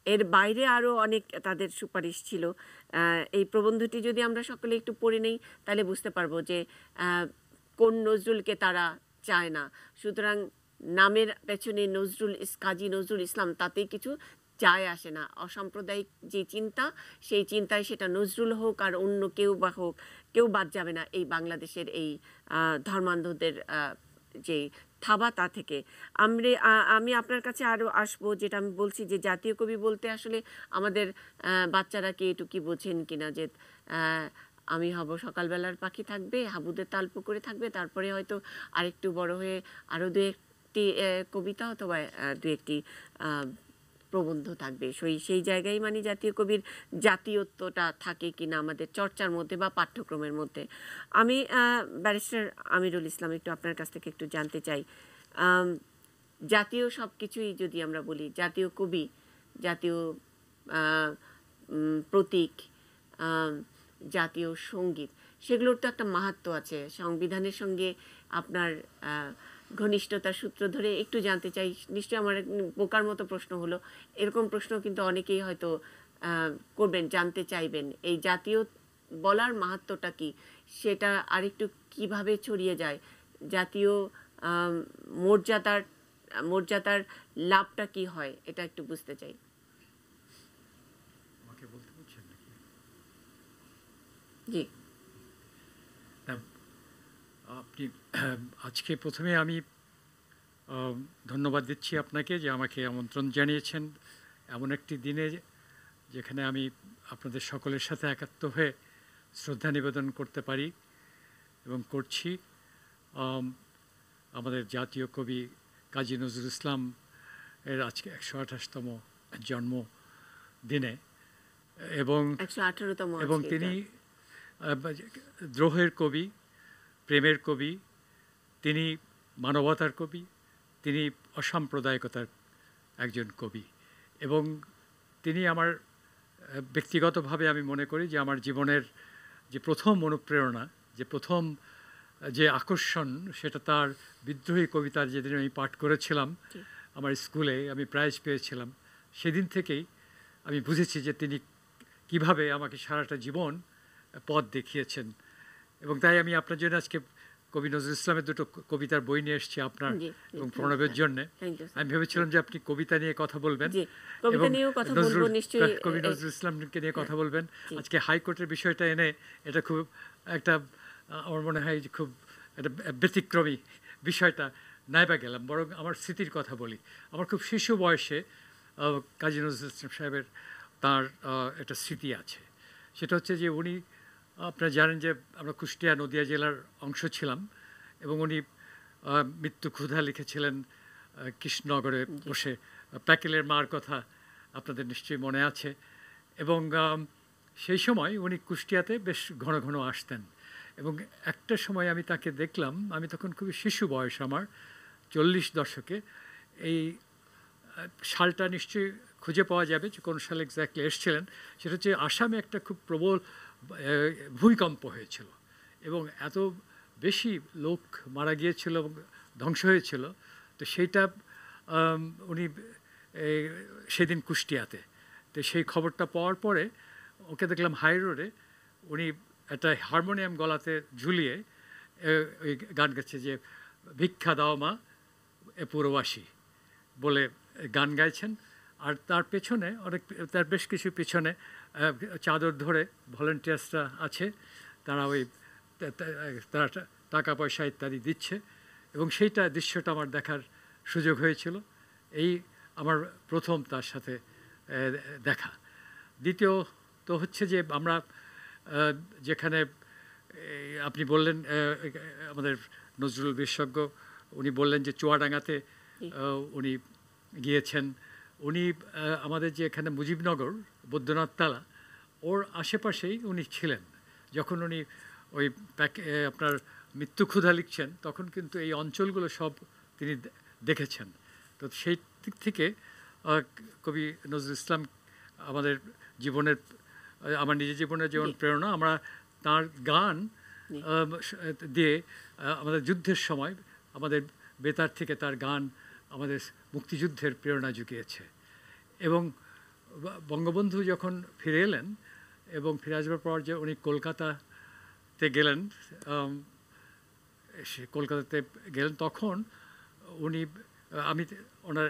এর বাইরে আরও অনেক তাদের সুপারিশ ছিল। এই প্রবন্ধটি যদি আমরা সকলে একটু পড়ে নেই তাহলে বুঝতে পারবো যে কোন নজরুলকে তারা চায় না। সুতরাং নামের পেছনে নজরুল কাজী নজরুল ইসলাম তাতেই কিছু যায় আসে না। অসাম্প্রদায়িক যে চিন্তা, সেই চিন্তায় সেটা নজরুল হোক আর অন্য কেউ বা হোক, কেউ বাদ যাবে না এই বাংলাদেশের এই ধর্মান্ধদের যে থাবা তা থেকে। আমি আপনার কাছে আরও আসবো, যেটা আমি বলছি যে জাতীয় কবি বলতে আসলে আমাদের বাচ্চারা কি একটু কি বোঝেন কিনা, যে আমি হব সকালবেলার পাখি থাকবে, হাবুদের তাল পুকুরে থাকবে, তারপরে হয়তো আরেকটু বড় হয়ে আরও দু একটি কবিতা অথবা দু একটি প্রবন্ধ থাকবে। সেই জায়গায় মানে জাতীয় কবির জাতীয়ত্বটা থাকে কিনা আমাদের চর্চার মধ্যে বা পাঠ্যক্রমের মধ্যে। আমি ব্যারিস্টার আমিরুল ইসলাম একটু আপনার কাছ থেকে একটু জানতে চাই, জাতীয় সব কিছুই যদি আমরা বলি, জাতীয় কবি, জাতীয় প্রতীক, জাতীয় সঙ্গীত, সেগুলোর তো একটা মাহাত্ম্য আছে। সংবিধানের সঙ্গে আপনার ঘনিষ্ঠতার সূত্র ধরে একটু জানতে চাই। নিশ্চয়ই আমার বোকার মতো প্রশ্ন হলো, এরকম প্রশ্ন কিন্তু অনেকেই হয়তো করবেন, জানতে চাইবেন এই জাতীয় বলার মাহাত্ম্যটা কি, সেটা আরেকটু কিভাবে ছড়িয়ে যায়, জাতীয় মর্যাদার লাভটা কি হয়, এটা একটু বুঝতে চাই। আমাকে বলতে বলছেন নাকি? জি, আপনি আজকে প্রথমে আমি ধন্যবাদ দিচ্ছি আপনাকে যে আমাকে আমন্ত্রণ জানিয়েছেন এমন একটি দিনে যেখানে আমি আপনাদের সকলের সাথে একাত্ম হয়ে শ্রদ্ধা নিবেদন করতে পারি এবং করছি। আমাদের জাতীয় কবি কাজী নজরুল ইসলাম এর আজকে 128তম জন্মদিনে এবং 118তম এবং তিনি দ্রোহের কবি, প্রেমের কবি, তিনি মানবতার কবি, তিনি অসাম্প্রদায়িকতার একজন কবি এবং তিনি আমার ব্যক্তিগতভাবে আমি মনে করি যে আমার জীবনের যে প্রথম অনুপ্রেরণা, যে প্রথম যে আকর্ষণ, সেটা তার বিদ্রোহী কবিতার যেদিন আমি পাঠ করেছিলাম আমার স্কুলে, আমি প্রাইজ পেয়েছিলাম। সেদিন থেকেই আমি বুঝেছি যে তিনি কিভাবে আমাকে সারাটা জীবন পথ দেখিয়েছেন এবং তাই আমি আপনার জন্য আজকে কবি নজরুল ইসলামের দুটো কবিতার বই নিয়ে এসেছি আপনার এবং প্রণবের জন্য। আমি ভেবেছিলাম যে আপনি কবিতা নিয়ে কথা বলবেন এবং কবি নজরুল ইসলামকে নিয়ে কথা বলবেন। আজকে হাইকোর্টের বিষয়টা এনে এটা খুব একটা আমার মনে হয় যে খুব একটা ব্যতিক্রমী বিষয়টা নাইবা গেলাম, বরং আমার স্মৃতির কথা বলি। আমার খুব শিশু বয়সে কাজী নজরুল ইসলাম সাহেবের তার একটা স্মৃতি আছে। সেটা হচ্ছে যে উনি, আপনারা জানেন যে আমরা কুষ্টিয়া নদিয়া জেলার অংশ ছিলাম এবং উনি মৃত্যু ক্ষুধা লিখেছিলেন কৃষ্ণনগরে বসে, প্যাকেলের মার কথা আপনাদের নিশ্চয়ই মনে আছে। এবং সেই সময় উনি কুষ্টিয়াতে বেশ ঘন ঘন আসতেন এবং একটা সময় আমি তাকে দেখলাম, আমি তখন খুবই শিশু বয়স আমার, 40 দশকে। এই সালটা নিশ্চয়ই খুঁজে পাওয়া যাবে যে কোন সালে এক্স্যাক্টলি এসেছিলেন। সেটা হচ্ছে আসামে একটা খুব প্রবল ভূমিকম্প হয়েছিল এবং এত বেশি লোক মারা গিয়েছিল এবং ধ্বংস হয়েছিল। তো সেইটা উনি সেদিন কুষ্টিয়াতে, তো সেই খবরটা পাওয়ার পরে ওকে দেখলাম হাই রোডে, উনি একটা হারমোনিয়াম গলাতে ঝুলিয়ে ওই গান গাচ্ছে যে ভিক্ষা দাও মা এ পুরবাসী বলে গান গাইছেন। আর তার পেছনে তার বেশ কিছু পিছনে চাদর ধরে ভলেন্টিয়ার্সরা আছে, তারা ওই তারা টাকা পয়সা ইত্যাদি দিচ্ছে এবং সেইটা দৃশ্যটা আমার দেখার সুযোগ হয়েছিল। এই আমার প্রথম তার সাথে দেখা। দ্বিতীয় তো হচ্ছে যে আমরা যেখানে আপনি বললেন আমাদের নজরুল বিশেষজ্ঞ উনি বললেন যে চুয়াডাঙ্গাতে উনি গিয়েছেন। উনি আমাদের যে এখানে মুজিবনগর বৈদ্যনাথ তালা ওর আশেপাশেই উনি ছিলেন। যখন উনি ওই আপনার মৃত্যু ক্ষুধা লিখছেন তখন কিন্তু এই অঞ্চলগুলো সব তিনি দেখেছেন। তো সেই দিক থেকে কবি নজরুল ইসলাম আমাদের জীবনের, আমার নিজের জীবনের যেমন প্রেরণা, আমরা তার গান দিয়ে আমাদের যুদ্ধের সময় আমাদের বেতার থেকে তার গান আমাদের মুক্তিযুদ্ধের প্রেরণা জুগিয়েছে। এবং বঙ্গবন্ধু যখন ফিরে এলেন এবং ফিরে আসবার পর যে উনি কলকাতাতে গেলেন, কলকাতাতে গেলেন তখন উনি, আমি ওনার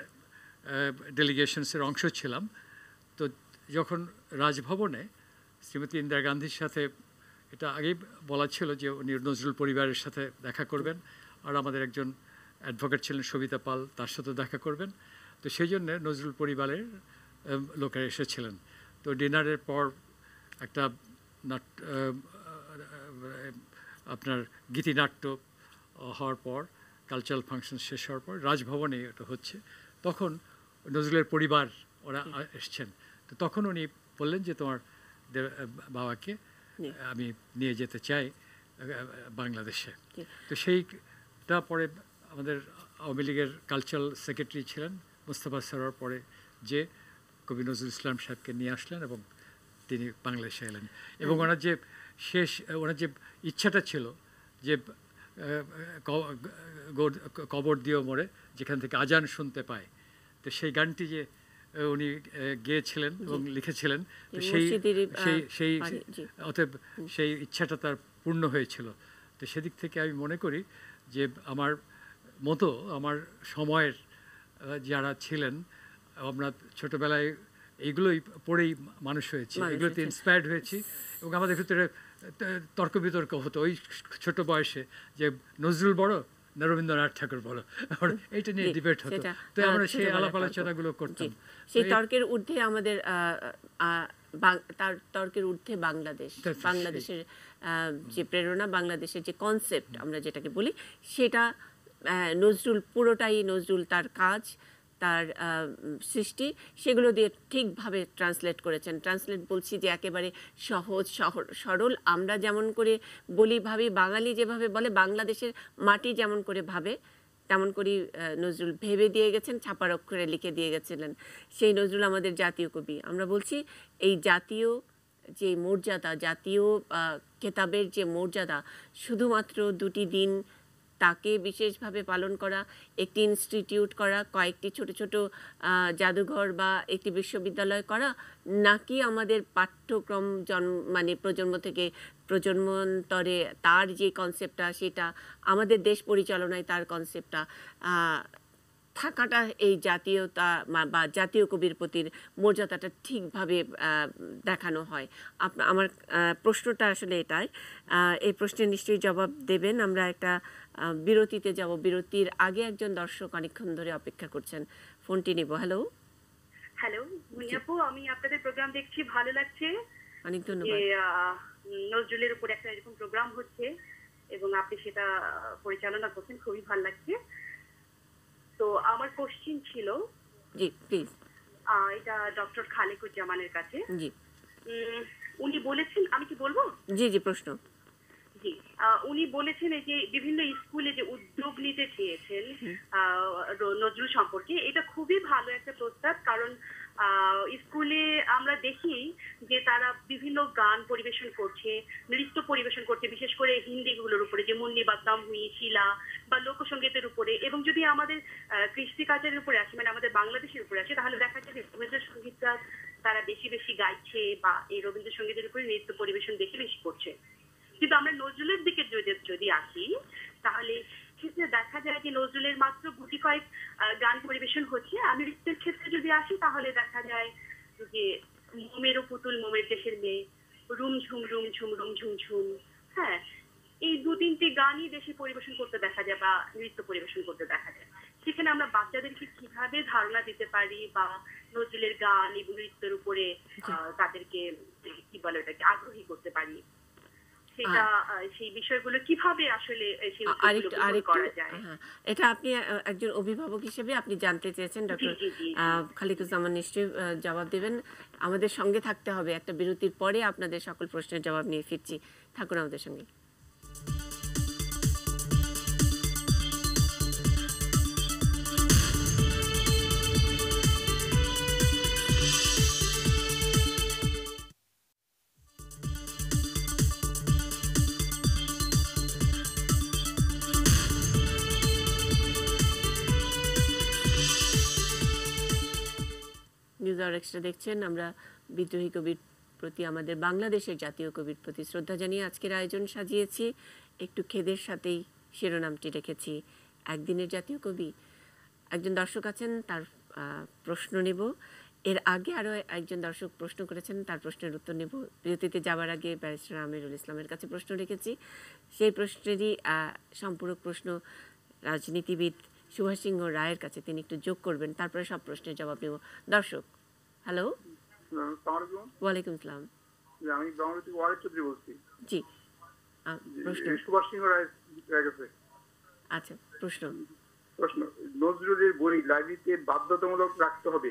ডেলিগেশনসের অংশ ছিলাম। তো যখন রাজভবনে শ্রীমতী ইন্দিরা গান্ধীর সাথে, এটা আগেই বলা ছিল যে উনি নজরুল পরিবারের সাথে দেখা করবেন, আর আমাদের একজন অ্যাডভোকেট ছিলেন সবিতা পাল, তার সাথে দেখা করবেন। তো সেই জন্য নজরুল পরিবারের লোকেরা এসেছিলেন। তো ডিনারের পর একটা আপনার গীতিনাট্য হওয়ার পর, কালচারাল ফাংশন শেষ হওয়ার পর রাজভবনে এটা হচ্ছে, তখন নজরুলের পরিবার ওরা এসছেন। তো তখন উনি বললেন যে তোমার বাবাকে আমি নিয়ে যেতে চাই বাংলাদেশে। তো সেইটা পরে আমাদের আওয়ামী লীগের কালচারাল সেক্রেটারি ছিলেন মোস্তফা সরোয়ার, পরে যে কবি নজরুল ইসলাম সাহেবকে নিয়ে আসলেন এবং তিনি বাংলাদেশে এলেন। এবং ওনার যে ওনার যে ইচ্ছাটা ছিল যে কবর দিয়েও মরে যেখান থেকে আজান শুনতে পায়, তো সেই গানটি যে উনি গেয়েছিলেন এবং লিখেছিলেন, তো সেই অতএব সেই ইচ্ছাটা তার পূর্ণ হয়েছিল। তো সেদিক থেকে আমি মনে করি যে আমার মতো আমার সময়ের যারা ছিলেন, আমরা ছোটোবেলায় এইগুলোই পড়েই মানুষ হয়েছি, এগুলোতে ইন্সপায়ার্ড হয়েছি। এবং আমাদের ভিতরে তর্ক বিতর্ক হতো ওই ছোট বয়সে যে নজরুল বড় না রবীন্দ্রনাথ ঠাকুর বড়, এইটা নিয়ে ডিবেট হতো। তো আমরা সেই আলাপ আলোচনাগুলো করতাম। সেই তর্কের ঊর্ধ্বে আমাদের তার তর্কের ঊর্ধ্বে বাংলাদেশের যে প্রেরণা, বাংলাদেশের যে কনসেপ্ট আমরা যেটাকে বলি, সেটা নজরুল পুরোটাই নজরুল তার কাজ, তার সৃষ্টি, সেগুলো দিয়ে ঠিকভাবে ট্রান্সলেট করেছেন। ট্রান্সলেট বলছি যে একেবারে সহজ সরল, আমরা যেমন করে বলি ভাবি, বাঙালি যেভাবে বলে, বাংলাদেশের মাটি যেমন করে ভাবে তেমন করেই নজরুল ভেবে দিয়ে গেছেন, ছাপার অক্ষরে লিখে দিয়ে গেছিলেন। সেই নজরুল আমাদের জাতীয় কবি। আমরা বলছি এই জাতীয় যে মর্যাদা, জাতীয় খেতাবের যে মর্যাদা, শুধুমাত্র দুটি দিন তাকে বিশেষভাবে পালন করা, একটি ইনস্টিটিউট করা, কয়েকটি ছোট ছোট জাদুঘর বা একটি বিশ্ববিদ্যালয় করা, নাকি আমাদের পাঠ্যক্রম মানে প্রজন্ম থেকে প্রজন্মান্তরে তার যে কনসেপ্টটা, সেটা আমাদের দেশ পরিচালনায় তার কনসেপ্টটা থাকাটা, এই জাতীয়তা বা জাতীয় কবির প্রতি মর্যাদাটা ঠিকভাবে দেখানো হয়। আমার প্রশ্নটা আসলে এটাই। এই প্রশ্নের নিশ্চয়ই জবাব দেবেন। আমরা একটা বিরতিতে যাব। বিরতির আগে একজন দর্শক অনেকক্ষণ ধরে অপেক্ষা করছেন, ফোনটি নিব। হ্যালো হ্যালো মুনিয়াপু, আমি আপনাদের প্রোগ্রাম দেখছি, ভালো লাগছে। অনেক ধন্যবাদ। নজরুলের উপর একটা এরকম প্রোগ্রাম হচ্ছে এবং আপনি সেটা পরিচালনা করছেন, খুবই ভালো লাগছে। তো আমার কোশ্চিন ছিল, জি প্লিজ, এটা ডক্টর খালেকুজ্জামানের কাছে। জি, উনি বলেছেন, আমি কি বলবো? জি জি প্রশ্ন। জি, উনি বলেছেন যে বিভিন্ন স্কুলে যে উদ্যোগ নিতে চেয়েছেন নজরুল সম্পর্কে, এটা খুবই ভালো একটা প্রস্তাব। কারণ স্কুলে আমরা দেখি যে তারা বিভিন্ন গান পরিবেশন করছে, নৃত্য পরিবেশন করছে, বিশেষ করে হিন্দিগুলোর উপরে, যে মুন্নি বাদনাম হুই, শিলা বা লোকসঙ্গীতের উপরে। এবং যদি আমাদের কৃষ্টি কালচারের উপরে আসে, মানে আমাদের বাংলাদেশের উপরে আসে, তাহলে দেখা যায় যে রবীন্দ্রসঙ্গীতটা তারা বেশি বেশি গাইছে বা এই রবীন্দ্রসঙ্গীতের উপরে নৃত্য পরিবেশন বেশি বেশি করছে। কিন্তু আমরা নজরুলের দিকে যদি আসি, তাহলে ক্ষেত্রে দেখা যায় যে নজরুলের মাত্র গুটি কয়েক গান পরিবেশন হচ্ছে। আমি নৃত্যের ক্ষেত্রে যদি আসি, তাহলে দেখা যায় যে মোমেরও পুতুল মোমের দেশের মেয়ে, রুম ঝুম রুম ঝুম রুম ঝুম ঝুম, হ্যাঁ, এই দু তিনটি গানই দেশে পরিবেশন করতে দেখা যায় বা নৃত্য পরিবেশন করতে দেখা যায়। সেখানে আমরা বাচ্চাদেরকে কিভাবে ধারণা দিতে পারি বা নজরুলের গান এবং নৃত্যের উপরে তাদেরকে কি বলে ওটাকে আগ্রহী করতে পারি, সেটা সেই বিষয়গুলো কিভাবে আসলে সেই উদ্যোগগুলো গ্রহণ করা যায়। এটা আপনি একজন অভিভাবক হিসেবে আপনি জানতে চেয়েছেন ডক্টর খালিকুজ্জামান, নিশ্চয়ই জবাব দেবেন। আমাদের সঙ্গে থাকতে হবে, একটা বিরতির পরে আপনাদের সকল প্রশ্নের জবাব নিয়ে ফিরছি, থাকুন আমাদের সঙ্গে। নিউজ আওয়ার এক্সট্রা দেখছেন। আমরা বিদ্রোহী কবির প্রতি, আমাদের বাংলাদেশের জাতীয় কবির প্রতি শ্রদ্ধা জানিয়ে আজকের আয়োজন সাজিয়েছি। একটু খেদের সাথেই শিরোনামটি রেখেছি একদিনের জাতীয় কবি। একজন দর্শক আছেন, তার প্রশ্ন নেব। এর আগে আরও একজন দর্শক প্রশ্ন করেছেন, তার প্রশ্নের উত্তর নেব। বিরতিতে যাওয়ার আগে ব্যারিস্টার আমিরুল ইসলামের কাছে প্রশ্ন রেখেছি, সেই প্রশ্নেরই সম্পূরক প্রশ্ন রাজনীতিবিদ সুভাষ সিংহ রায়ের কাছে, তিনি একটু যোগ করবেন, তারপরে সব প্রশ্নের জবাব নেব। দর্শক, হ্যালো, ওয়ালাইকুম আসসালাম। আমি বাংলাদেশ ওয়ারিদ চৌধুরী বলছি। জি, প্রশ্ন। সুভাষ সিংহ রায় কাছে। আচ্ছা, প্রশ্ন। নজরুলের বই লাইব্রেরিতে বাধ্যতামূলক রাখতে হবে,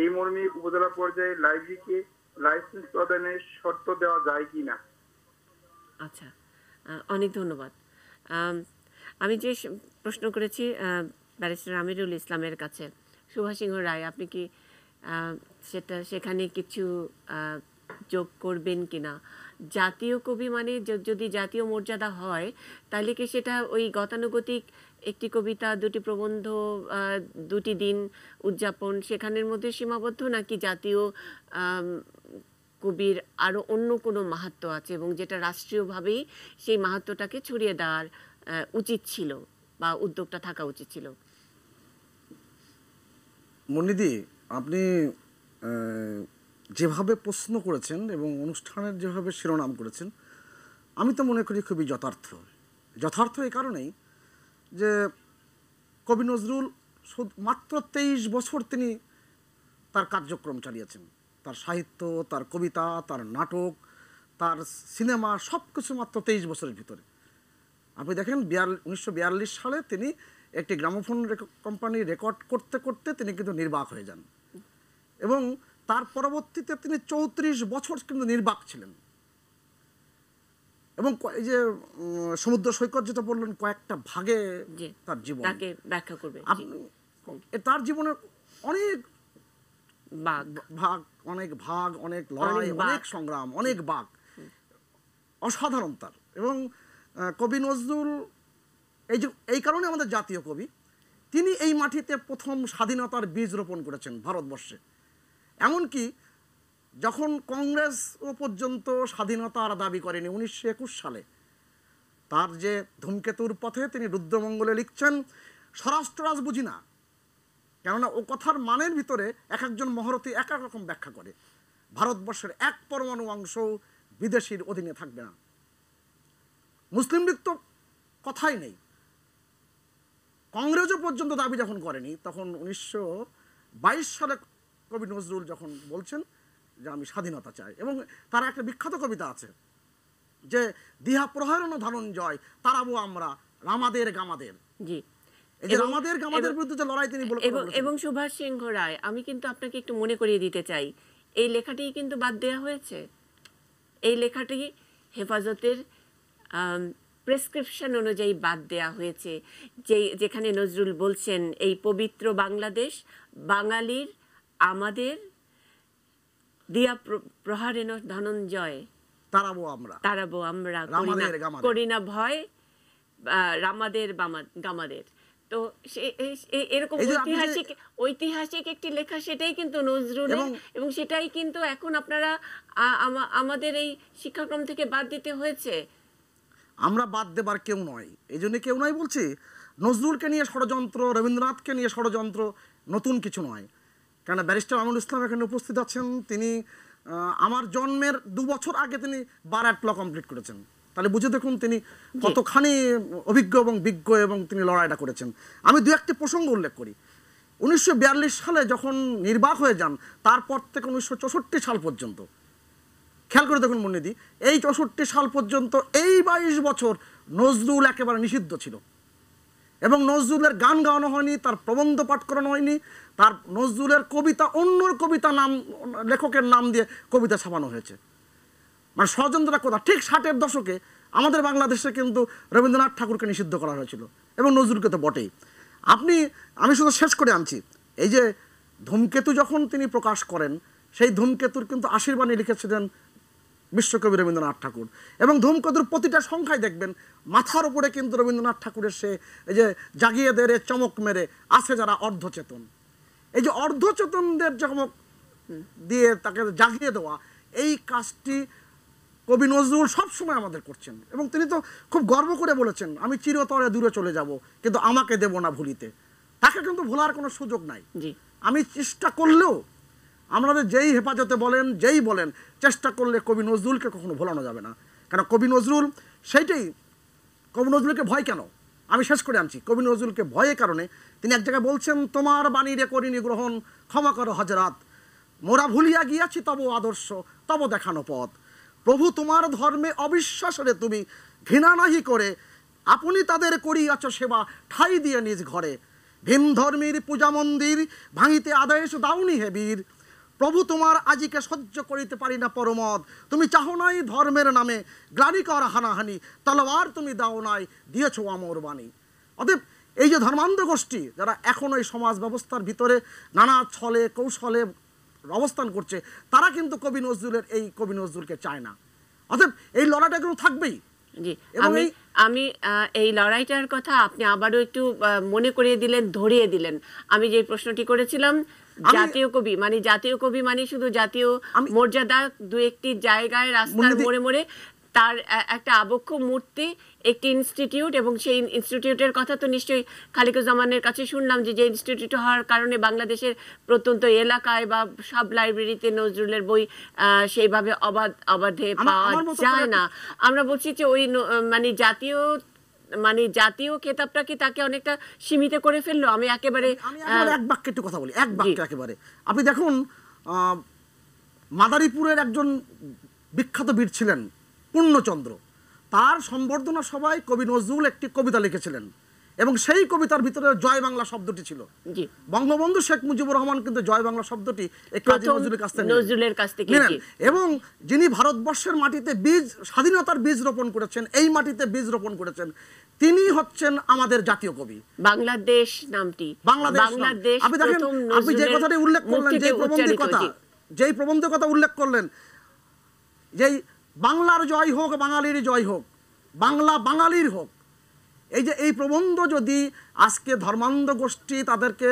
এই মর্মে উপজেলা পর্যায়ে লাইব্রেরিকে লাইসেন্স প্রদানের শর্ত দেওয়া যায় কি না? আচ্ছা, অনেক ধন্যবাদ। আমি যে প্রশ্ন করেছি ব্যারিস্টার আমিরুল ইসলামের কাছে, সুভাষ সিংহ রায়, আপনি কি সেখানে কিছু যোগ করবেন কিনা? জাতীয় কবি মানে যদি জাতীয় মর্যাদা হয়, তাহলে কি সেটা ওই গতানুগতিক একটি কবিতা, দুটি প্রবন্ধ, দুটি দিন উদযাপন, সেখানের মধ্যে সীমাবদ্ধ, নাকি জাতীয় কবির আরও অন্য কোনো মাহাত্ম্য আছে এবং যেটা রাষ্ট্রীয়ভাবেই সেই মাহাত্ম্যটাকে ছড়িয়ে দেওয়ার উচিত ছিল বা উদ্যোগটা থাকা উচিত ছিল? মনিদি, আপনি যেভাবে প্রশ্ন করেছেন এবং অনুষ্ঠানের যেভাবে শিরোনাম করেছেন, আমি তো মনে করি খুবই যথার্থ এই কারণেই যে কবি নজরুল মাত্র 23 বছর তিনি তার কার্যক্রম চালিয়েছেন। তার সাহিত্য, তার কবিতা, তার নাটক, তার সিনেমা, সব কিছু মাত্র 23 বছরের ভিতরে। আপনি দেখেন 1942 সালে তিনি একটি গ্রামোফোন কোম্পানি রেকর্ড করতে করতে তিনি কিন্তু নির্বাক হয়ে যান, এবং তার পরবর্তীতে তিনি 34 বছর কিন্তু নির্বাক ছিলেন। এবং এই যে সমুদ্র সৈকত যেটা বললেন, কয়েকটা ভাগে তার জীবন, তাকে ব্যাখ্যা করবে। তার জীবনের অনেক ভাগ, অনেক লড়াই, অনেক সংগ্রাম, অনেক বাক, অসাধারণ তার। এবং কবি নজরুল এই কারণে আমাদের জাতীয় কবি। তিনি এই মাটিতে প্রথম স্বাধীনতার বীজ রোপণ করেছেন ভারতবর্ষে। এমনকি যখন কংগ্রেস পর্যন্ত স্বাধীনতার দাবি করেনি 1921 সালে, তার যে ধূমকেতুর পথে তিনি রুদ্রমঙ্গলে লিখছেন, স্বরাষ্ট্ররাজ বুঝি না, কেননা ও কথার মানের ভিতরে এক একজন মহরতী এক এক রকম ব্যাখ্যা করে। ভারতবর্ষের এক পরমাণু অংশ বিদেশির অধীনে থাকবে না। মুসলিম লীগ তো কথাই নেই। কংগ্রেসও পর্যন্ত দাবি যখন করেনি, তখন 1922 সালে কবি নজরুল যখন বলছেন যে আমি স্বাধীনতা চাই, এবং তার একটা বিখ্যাত কবিতা আছে যে দিহা প্রহরণ ধনঞ্জয় তারাবো আমরা রামাদের গামাদের। জি, এই যে রামাদের গামাদের বিরুদ্ধে যে লড়াই তিনি এবং সুভাষ সিংহ রায়, আমি কিন্তু আপনাকে একটু মনে করিয়ে দিতে চাই, এই লেখাটি কিন্তু বাদ দেওয়া হয়েছে। এই লেখাটি হেফাজতের প্রেসক্রিপশন অনুযায়ী বাদ দেওয়া হয়েছে, যেখানে নজরুল বলছেন এই পবিত্র বাংলাদেশ বাঙালির আমাদের দিয়া প্রহারেণ ধনঞ্জয় তারাবো আমরা করি না ভয় রামাদের গামাদের। তো এরকম ঐতিহাসিক একটি লেখা, সেটাই কিন্তু নজরুল, এবং সেটাই কিন্তু এখন আপনারা আমাদের এই শিক্ষাক্রম থেকে বাদ দিতে হয়েছে। আমরা বাদ দেবার কেউ নয়, এই জন্য কেউ নয় বলছি। নজরুলকে নিয়ে ষড়যন্ত্র, রবীন্দ্রনাথকে নিয়ে ষড়যন্ত্র নতুন কিছু নয়। কেন ব্যারিস্টার আমিরুল ইসলাম এখানে উপস্থিত আছেন, তিনি আমার জন্মের 2 বছর আগে তিনি বারাট ল কমপ্লিট করেছেন। তাহলে বুঝে দেখুন তিনি কতখানি অভিজ্ঞ এবং বিজ্ঞ, এবং তিনি লড়াইটা করেছেন। আমি 2-1টি প্রসঙ্গ উল্লেখ করি। 1942 সালে যখন নির্বাক হয়ে যান, তারপর থেকে 1964 সাল পর্যন্ত, খেয়াল করে দেখুন মুন্নিদি, এই 64 সাল পর্যন্ত এই 22 বছর নজরুল একেবারে নিষিদ্ধ ছিল, এবং নজরুলের গান গাওয়ানো হয়নি, তার প্রবন্ধ পাঠ করানো হয়নি, তার নজরুলের কবিতা অন্যর কবিতা নাম, লেখকের নাম দিয়ে কবিতা ছাপানো হয়েছে। মানে ষড়যন্ত্রটা কোথা, ঠিক 60-এর দশকে আমাদের বাংলাদেশে কিন্তু রবীন্দ্রনাথ ঠাকুরকে নিষিদ্ধ করা হয়েছিল, এবং নজরুলকে তো বটেই। আমি শুধু শেষ করে আনছি, এই যে ধূমকেতু যখন তিনি প্রকাশ করেন, সেই ধূমকেতুর কিন্তু আশীর্বাণী লিখেছিলেন বিশ্বকবি রবীন্দ্রনাথ ঠাকুর, এবং ধূমকেতুর প্রতিটা সংখ্যায় দেখবেন মাথার উপরে কিন্তু রবীন্দ্রনাথ ঠাকুরের সে এই যে জাগিয়ে দে রে চমক মেরে আছে যারা অর্ধচেতন, এই যে অর্ধচেতনদের চমক দিয়ে তাকে জাগিয়ে দেওয়া, এই কাজটি কবি নজরুল সবসময় আমাদের করছেন, এবং তিনি তো খুব গর্ব করে বলেছেন, আমি চিরতরে দূরে চলে যাব কিন্তু আমাকে দেব না ভুলিতে। তাকে কিন্তু ভোলার কোনো সুযোগ নাই। আমি চেষ্টা করলেও, আমাদের যেই হেফাজতে বলেন, যেই বলেন, চেষ্টা করলে কবি নজরুলকে কখনো ভোলানো যাবে না। কারণ কবি নজরুল সেইটাই, কবি নজরুলকে ভয় কেন, আমি শেষ করে আনছি। কবি নজরুলকে ভয়ের কারণে তিনি এক জায়গায় বলছেন, তোমার বাণী রে করিনি গ্রহণ, ক্ষমা করো হজরাত, মোরা ভুলিয়া গিয়াছি তব আদর্শ, তব দেখানো পথ। প্রভু তোমার ধর্মে অবিশ্বাস রে তুমি ঘৃণা নাহি করে, আপনি তাদের করিয়াছ সেবা ঠাই দিয়ে নিজ ঘরে। ভীম ধর্মের পূজা মন্দির ভাঙিতে আদেশ দাউনি হে বীর, প্রভু তোমার আজিকে সহ্য করিতে পারি না পরমদ, তুমি চাহো নাই ধর্মের নামে গ্লানি কর হানাহানি, তলোয়ার তুমি দাও নাই দিয়েছ আমর বাণী। অতএব এই যে ধর্মান্ধ গোষ্ঠী যারা এখন এই সমাজ ব্যবস্থার ভিতরে নানা ছলে কৌশলে অবস্থান করছে, তারা কিন্তু কবি নজরুলের এই কবি নজরুলকে চায় না। অতএব এই লড়াইটা কিন্তু থাকবেই। জি, আমি এই লড়াইটার কথা আপনি আবারও একটু মনে করিয়ে দিলেন, ধরিয়ে দিলেন। আমি যে প্রশ্নটি করেছিলাম, জাতীয় কবি মানে শুধু জাতীয় মর্যাদা, দু একটি জায়গায় রাস্তার মোড়ে মোড়ে তার একটা আবক্ষ মূর্তি, একটি ইনস্টিটিউট, এবং সেই ইনস্টিটিউটের কথা তো নিশ্চয়ই খালিকুজ্জামানের কাছে শুনলাম যে ইনস্টিটিউট হওয়ার কারণে বাংলাদেশের প্রত্যন্ত এলাকায় বা সব লাইব্রেরিতে নজরুলের বই সেইভাবে অবাধে পাওয়া যায় না। আমরা বলছি যে ওই জাতীয় খেতাবটাকে তাকে অনেকটা সীমিত করে ফেললো। আমি একেবারে এক বাক্যে একটু কথা বলি, এক বাক্যে একেবারে। আপনি দেখুন, মাদারীপুরের একজন বিখ্যাত বীর ছিলেন পূর্ণচন্দ্র, তার সম্বর্ধনা সভায় কবি নজরুল একটি কবিতা লিখেছিলেন, এবং সেই কবিতার ভিতরে জয় বাংলা শব্দটি ছিল। বঙ্গবন্ধু শেখ মুজিবুর রহমান কিন্তু জয় বাংলা শব্দটি নজরুলের কাছ থেকে নিলেন, এবং যিনি ভারতবর্ষের মাটিতে স্বাধীনতার বীজ রোপণ করেছেন, এই মাটিতে বীজ রোপণ করেছেন, তিনি হচ্ছেন আমাদের জাতীয় কবি। বাংলাদেশ নামটি, বাংলাদেশ, আপনি দেখেন, আপনি যে কথাটি উল্লেখ করলেন, যেই প্রবন্ধের কথা উল্লেখ করলেন, যেই বাংলার জয় হোক, বাঙালির জয় হোক, বাংলা বাঙালির হোক, এই প্রবন্ধ যদি আজকে ধর্মান্ধ গোষ্ঠী তাদেরকে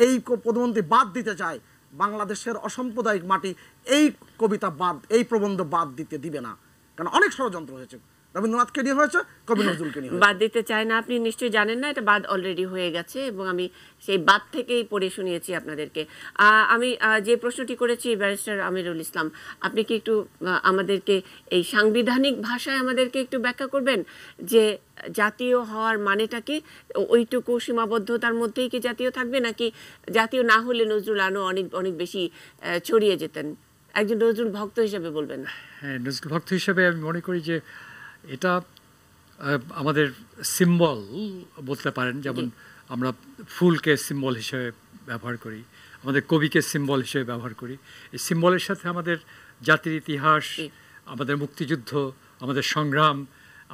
এই প্রবন্ধে বাদ দিতে চায়, বাংলাদেশের অসাম্প্রদায়িক মাটি এই কবিতা বাদ, এই প্রবন্ধ বাদ দিতে দিবে না। কারণ অনেক ষড়যন্ত্র হয়েছে, রবীন্দ্রনাথকে নিয়ে হয়েছে, কবি নজরুলকে নিয়ে বাদ দিতে চায় না। আপনি নিশ্চয়ই জানেন না, এটা বাদ অলরেডি হয়ে গেছে, এবং আমি সেই বাদ থেকেই পড়ে শুনিয়েছি আপনাদেরকে। আমি যে প্রশ্নটি করেছি ব্যারিস্টার আমিরুল ইসলাম, আপনি কি একটু আমাদেরকে এই সাংবিধানিক ভাষায় আমাদেরকে একটু ব্যাখ্যা করবেন যে জাতীয় হওয়ার মানেটা কি? ওইটুকু সীমাবদ্ধতার মধ্যেই কি জাতীয় থাকবে, নাকি জাতীয় না হলে নজরুল আরও অনেক অনেক বেশি ছড়িয়ে যেতেন? একজন নজরুল ভক্ত হিসেবে বলবেন। হ্যাঁ, নজরুল ভক্ত হিসেবে আমি মনে করি যে এটা আমাদের সিম্বল বলতে পারেন। যেমন আমরা ফুলকে সিম্বল হিসেবে ব্যবহার করি, আমাদের কবিকে সিম্বল হিসেবে ব্যবহার করি। এই সিম্বলের সাথে আমাদের জাতির ইতিহাস, আমাদের মুক্তিযুদ্ধ, আমাদের সংগ্রাম,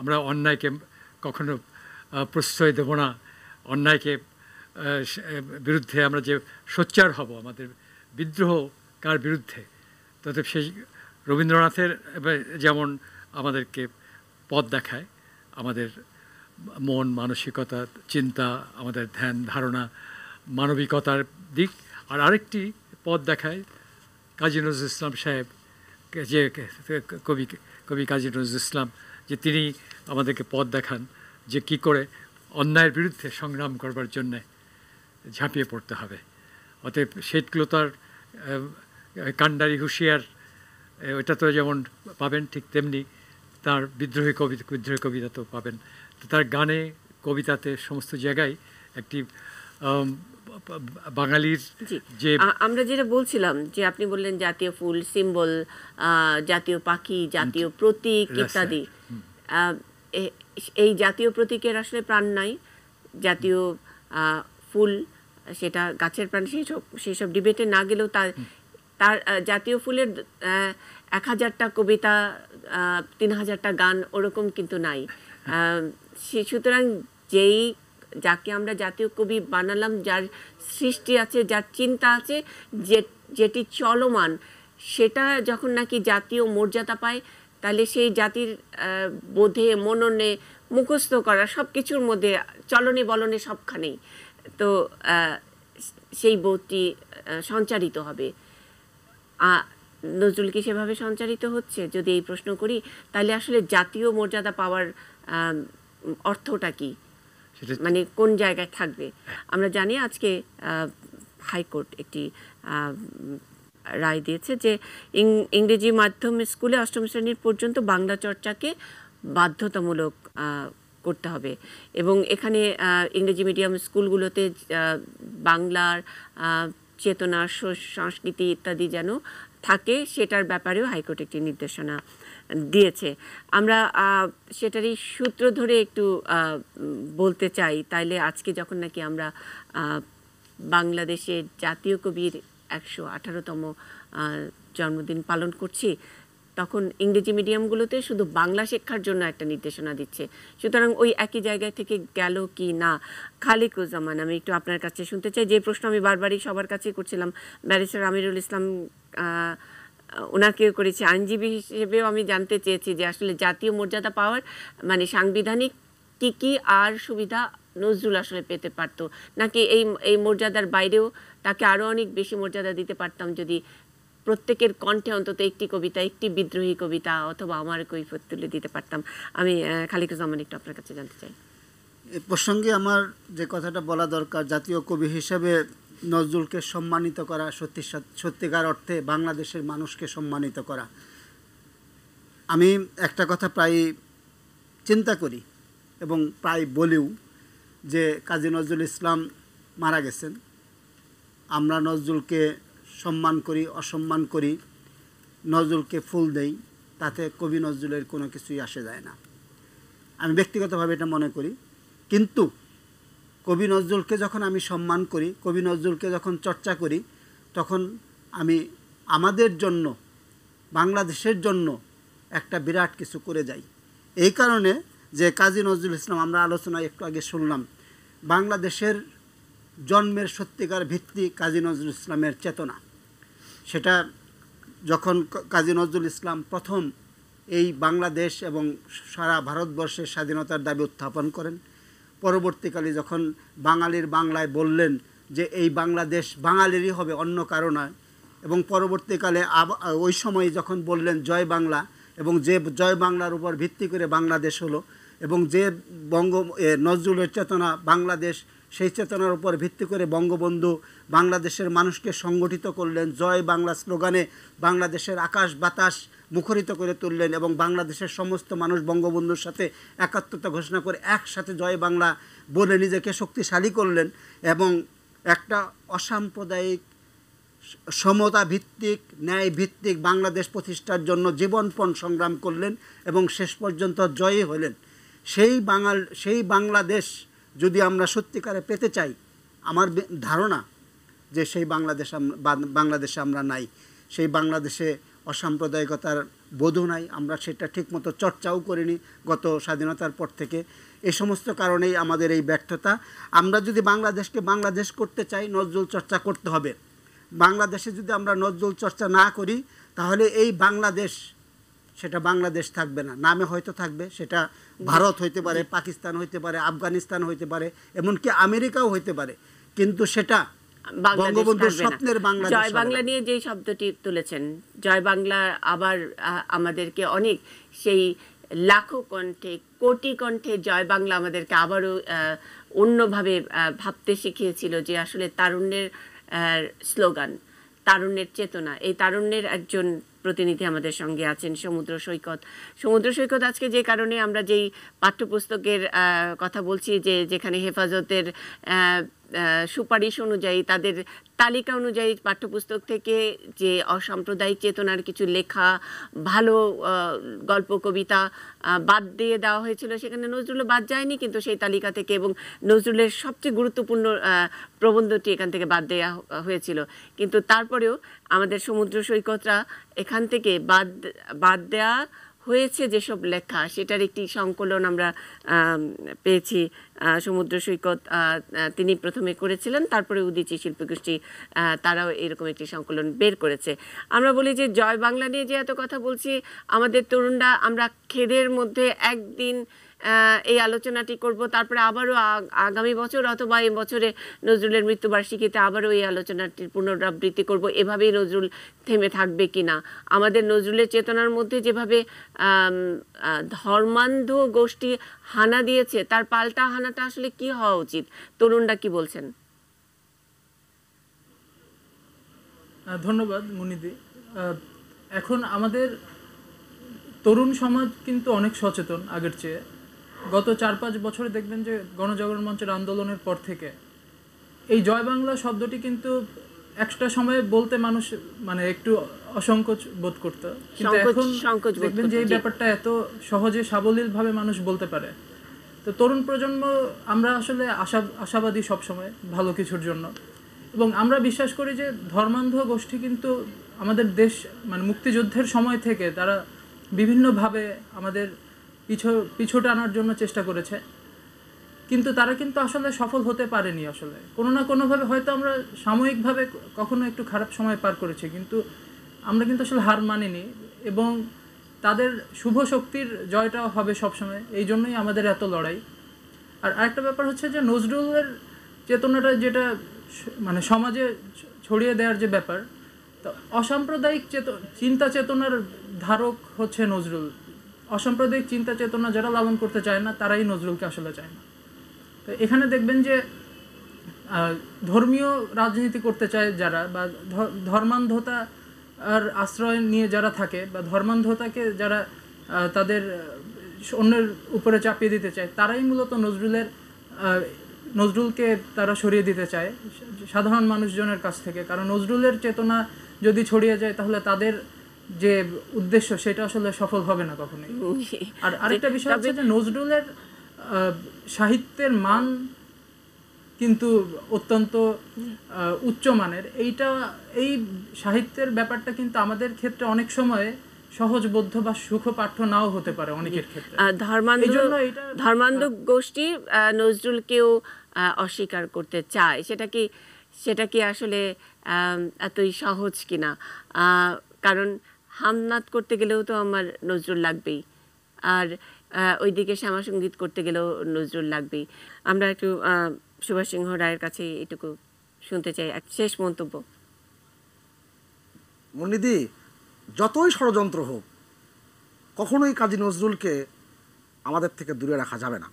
আমরা অন্যায়কে কখনো প্রশ্রয় দেব না, অন্যায়কে বিরুদ্ধে আমরা যে সোচ্চার হব, আমাদের বিদ্রোহ কার বিরুদ্ধে। তবে সেই রবীন্দ্রনাথের যেমন আমাদেরকে পথ দেখায়, আমাদের মন মানসিকতা, চিন্তা, আমাদের ধ্যান ধারণা, মানবিকতার দিক। আর আরেকটি পথ দেখায় কাজী নজরুল ইসলাম সাহেব, যে কবি কাজী নজরুল ইসলাম, যে তিনি আমাদেরকে পথ দেখান যে কী করে অন্যায়ের বিরুদ্ধে সংগ্রাম করবার জন্যে ঝাঁপিয়ে পড়তে হবে। অতএব শেঠক্লতার কান্ডারি হুঁশিয়ার, ওইটা তো যেমন পাবেন, ঠিক তেমনি তার বিদ্রোহী কবিতা তো পাবেন। তো তার গানে, কবিতাতে, সমস্ত জায়গায় একটি বাঙালির জি যে আমরা যেটা বলছিলাম যে আপনি বললেন জাতীয় ফুল, সিম্বল, জাতীয় পাখি, জাতীয় প্রতীক ইত্যাদি। আহ, এ- এই জাতীয় প্রতীকের আসলে প্রাণ নাই। জাতীয় ফুল সেটা গাছের প্রাণ, সেই সব ডিবেটে না গেলেও তার তার জাতীয় ফুলের 1000টা কবিতা, 3000টা গান ওরকম কিন্তু নাই। সুতরাং যাকে আমরা জাতীয় কবি বানালাম, যার সৃষ্টি আছে, যার চিন্তা আছে, যেটি চলমান, সেটা যখন নাকি জাতীয় মর্যাদা পায়, তাহলে সেই জাতির বোধে, মননে, মুখস্থ করা সব কিছুর মধ্যে, চলনে বলনে সবখানেই তো সেই বোধটি সঞ্চারিত হবে। নজরুল কি সেভাবে সঞ্চারিত হচ্ছে? যদি এই প্রশ্ন করি, তাহলে আসলে জাতীয় মর্যাদা পাওয়ার অর্থটা কি, মানে কোন জায়গায় থাকবে? আমরা জানি আজকে হাইকোর্ট একটি রায় দিয়েছে যে ইংরেজি মাধ্যম স্কুলে 8ম শ্রেণীর পর্যন্ত বাংলা চর্চাকে বাধ্যতামূলক করতে হবে, এবং এখানে ইংরেজি মিডিয়াম স্কুলগুলোতে বাংলার চেতনা, সংস্কৃতি ইত্যাদি যেন থাকে, সেটার ব্যাপারেও হাইকোর্ট একটি নির্দেশনা দিয়েছে। আমরা সেটারই সূত্র ধরে একটু বলতে চাই। তাইলে আজকে যখন নাকি আমরা বাংলাদেশের জাতীয় কবির 118তম জন্মদিন পালন করছি, তখন ইংরেজি মিডিয়ামগুলোতে শুধু বাংলা শিক্ষার জন্য একটা নির্দেশনা দিচ্ছে। সুতরাং ওই একই জায়গায় থেকে গেল কি না? খালিকুজ্জামান, আমি একটু আপনার কাছে শুনতে চাই। যে প্রশ্ন আমি বারবারই সবার কাছে করছিলাম, ব্যারিস্টার আমিরুল ইসলাম ওনাকেও করেছি, আইনজীবী হিসেবেও আমি জানতে চেয়েছি যে আসলে জাতীয় মর্যাদা পাওয়ার মানে সাংবিধানিক কি আর সুবিধা নজরুল আসলে পেতে পারতো, নাকি এই মর্যাদার বাইরেও তাকে আরও অনেক বেশি মর্যাদা দিতে পারতাম যদি প্রত্যেকের কণ্ঠে অন্তত একটি কবিতা, একটি বিদ্রোহী কবিতা অথবা আমার কৈফিয়ত তুলে দিতে পারতাম। আমি খালিকুজ্জামান একটু আপনার কাছে জানতে চাই। এ প্রসঙ্গে আমার যে কথাটা বলা দরকার, জাতীয় কবি হিসেবে নজরুলকে সম্মানিত করা, সত্যিকার অর্থে বাংলাদেশের মানুষকে সম্মানিত করা। আমি একটা কথা প্রায় চিন্তা করি এবং প্রায় বলিও যে কাজী নজরুল ইসলাম মারা গেছেন, আমরা নজরুলকে সম্মান করি, অসম্মান করি, নজরুলকে ফুল দেই, তাতে কবি নজরুলের কোনো কিছুই আসে যায় না। আমি ব্যক্তিগতভাবে এটা মনে করি। কিন্তু কবি নজরুলকে যখন আমি সম্মান করি, কবি নজরুলকে যখন চর্চা করি, তখন আমি আমাদের জন্য, বাংলাদেশের জন্য একটা বিরাট কিছু করে যাই। এই কারণে যে কাজী নজরুল ইসলাম, আমরা আলোচনায় একটু আগে শুনলাম, বাংলাদেশের জন্মের সত্যিকার ভিত্তি কাজী নজরুল ইসলামের চেতনা। সেটা যখন কাজী নজরুল ইসলাম প্রথম এই বাংলাদেশ এবং সারা ভারতবর্ষের স্বাধীনতার দাবি উত্থাপন করেন, পরবর্তীকালে যখন বাঙালির বাংলায় বললেন যে এই বাংলাদেশ বাঙালিরই হবে, অন্য কারো নয়, এবং পরবর্তীকালে ওই সময় যখন বললেন জয় বাংলা, এবং যে জয় বাংলার উপর ভিত্তি করে বাংলাদেশ হলো, এবং যে নজরুলের চেতনা বাংলাদেশ, সেই চেতনার উপর ভিত্তি করে বঙ্গবন্ধু বাংলাদেশের মানুষকে সংগঠিত করলেন, জয় বাংলা স্লোগানে বাংলাদেশের আকাশ বাতাস মুখরিত করে তুললেন, এবং বাংলাদেশের সমস্ত মানুষ বঙ্গবন্ধুর সাথে একাত্মতা ঘোষণা করে একসাথে জয় বাংলা বলে নিজেকে শক্তিশালী করলেন, এবং একটা অসাম্প্রদায়িক, সমতা ভিত্তিক, ন্যায় ভিত্তিক বাংলাদেশ প্রতিষ্ঠার জন্য জীবনপণ সংগ্রাম করলেন এবং শেষ পর্যন্ত জয়ী হলেন। সেই বাংলাদেশ যদি আমরা সত্যিকারে পেতে চাই, আমার ধারণা যে সেই বাংলাদেশে আমরা নাই, সেই বাংলাদেশে অসাম্প্রদায়িকতার বোধও নাই, আমরা সেটা ঠিকমতো চর্চাও করিনি গত স্বাধীনতার পর থেকে। এই সমস্ত কারণেই আমাদের এই ব্যর্থতা। আমরা যদি বাংলাদেশকে বাংলাদেশ করতে চাই, নজরুল চর্চা করতে হবে। বাংলাদেশে যদি আমরা নজরুল চর্চা না করি, তাহলে এই বাংলাদেশ, সেটা বাংলাদেশ থাকবে না, নামে হয়তো থাকবে, সেটা ভারত হইতে পারে, পাকিস্তান হইতে পারে, আফগানিস্তান হইতে পারে, এমনকি আমেরিকাও হইতে পারে, কিন্তু সেটা বঙ্গবন্ধুর স্বপ্নের বাংলাদেশ। জয় বাংলা নিয়ে যে শব্দটি তুলেছেন, জয় বাংলা আবার আমাদেরকে অনেক সেই লাখো কণ্ঠে, কোটি কণ্ঠে জয় বাংলা আমাদেরকে আবারও অন্যভাবে ভাবতে শিখিয়েছিল যে আসলে তারুণ্যের স্লোগান, তারুণ্যের চেতনা, এই তারুণ্যের একজন প্রতিনিধি আমাদের সঙ্গে আছেন, সমুদ্র সৈকত। সমুদ্র সৈকত, আজকে যে কারণে আমরা যেই পাঠ্যপুস্তকের কথা বলছি, যেখানে হেফাজতের সুপারিশ অনুযায়ী, তাদের তালিকা অনুযায়ী পাঠ্যপুস্তক থেকে যে অসাম্প্রদায়িক চেতনার কিছু লেখা, ভালো গল্প কবিতা বাদ দিয়ে দেওয়া হয়েছিল, সেখানে নজরুলও বাদ যায়নি কিন্তু সেই তালিকা থেকে, এবং নজরুলের সবচেয়ে গুরুত্বপূর্ণ প্রবন্ধটি এখান থেকে বাদ দেওয়া হয়েছিল। কিন্তু তারপরেও আমাদের সমুদ্র সৈকতরা এখান থেকে বাদ দেওয়া হয়েছে যেসব লেখা, সেটার একটি সংকলন আমরা পেয়েছি। সমুদ্র সৈকত তিনি প্রথমে করেছিলেন, তারপরে উদীচী শিল্পগোষ্ঠী তারাও এরকম একটি সংকলন বের করেছে। আমরা বলি যে জয় বাংলা নিয়ে যে এত কথা বলছি, আমাদের তরুণরা আমরা খেদের মধ্যে একদিন এই আলোচনাটি করব, তারপরে আবারও আগামী বছর অথবা এই বছরে নজরুলের মৃত্যুবার্ষিকীতে আবারও এই আলোচনাটির পুনরাবৃত্তি করব। এভাবেই নজরুল থেমে থাকবে কিনা, আমাদের নজরুলের চেতনার মধ্যে যেভাবে ধর্মান্ধ গোষ্ঠী হানা দিয়েছে, তার পাল্টা হানাটা আসলে কি হওয়া উচিত? তরুণরা কি বলছেন? ধন্যবাদ মুনিদি। এখন আমাদের তরুণ সমাজ কিন্তু অনেক সচেতন আগের চেয়ে। গত 4-5 বছরে দেখবেন যে গণজাগরণ মঞ্চের আন্দোলনের পর থেকে এই জয় বাংলা শব্দটি কিন্তু একটা সময়ে বলতে মানুষ মানে একটু অসংকোচ বোধ করত, কিন্তু এখন দেখবেন যে এই ব্যাপারটা এত সহজে সাবলীলভাবে মানুষ বলতে পারে। তো তরুণ প্রজন্ম আমরা আসলে আশাবাদী সবসময় ভালো কিছুর জন্য, এবং আমরা বিশ্বাস করি যে ধর্মান্ধ গোষ্ঠী কিন্তু আমাদের দেশ মানে মুক্তিযুদ্ধের সময় থেকে তারা বিভিন্নভাবে আমাদের পিছুটা আনার জন্য চেষ্টা করেছে, কিন্তু তারা কিন্তু আসলে সফল হতে পারেনি। আসলে কোনো না কোনোভাবে হয়তো আমরা সাময়িকভাবে কখনো একটু খারাপ সময় পার করেছি, কিন্তু আমরা কিন্তু আসলে হার মানিনি, এবং তাদের শুভ শক্তির জয়টাও হবে সবসময়। এই জন্যই আমাদের এত লড়াই। আর আরেকটা ব্যাপার হচ্ছে যে নজরুলের চেতনাটা যেটা মানে সমাজে ছড়িয়ে দেওয়ার যে ব্যাপার, তো অসাম্প্রদায়িক চিন্তা চেতনার ধারক হচ্ছে নজরুল। অসাম্প্রদায়িক চিন্তা চেতনা যারা লালন করতে চায় না, তারাই নজরুলকে আসলে চায় না। তো এখানে দেখবেন যে ধর্মীয় রাজনীতি করতে চায় যারা, বা ধর্মান্ধতা আর আশ্রয় নিয়ে যারা থাকে, বা ধর্মান্ধতাকে যারা তাদের অন্যের উপরে চাপিয়ে দিতে চায়, তারাই মূলত নজরুলকে তারা সরিয়ে দিতে চায় সাধারণ মানুষজনের কাছ থেকে। কারণ নজরুলের চেতনা যদি ছড়িয়ে যায়, তাহলে তাদের যে উদ্দেশ্য সেটা আসলে সফল হবে না কখনোই। আর আরেকটা বিষয় হচ্ছে যে নজরুলের সাহিত্যের মান কিন্তু অত্যন্ত উচ্চমানের। এই সাহিত্যের ব্যাপারটা কিন্তু আমাদের ক্ষেত্রে অনেক সময় সহজবোধ্য বা সুখপাঠ্য নাও হতে পারে অনেকের ক্ষেত্রে। ধর্মান্ধ গোষ্ঠী নজরুলকেও অস্বীকার করতে চায়, সেটা কি আসলে এতই সহজ কিনা? কারণ হামনাত করতে গেলেও তো আমার নজরুল লাগবেই, আর ওইদিকে শ্যামাসঙ্গীত করতে গেলেও নজরুল লাগবেই। আমরা একটু সুভাষ সিংহ রায়ের কাছে এটুকু শুনতে চাই, এক শেষ মন্তব্য। মুন্নিদি, যতই ষড়যন্ত্র হোক, কখনোই কাজী নজরুলকে আমাদের থেকে দূরে রাখা যাবে না।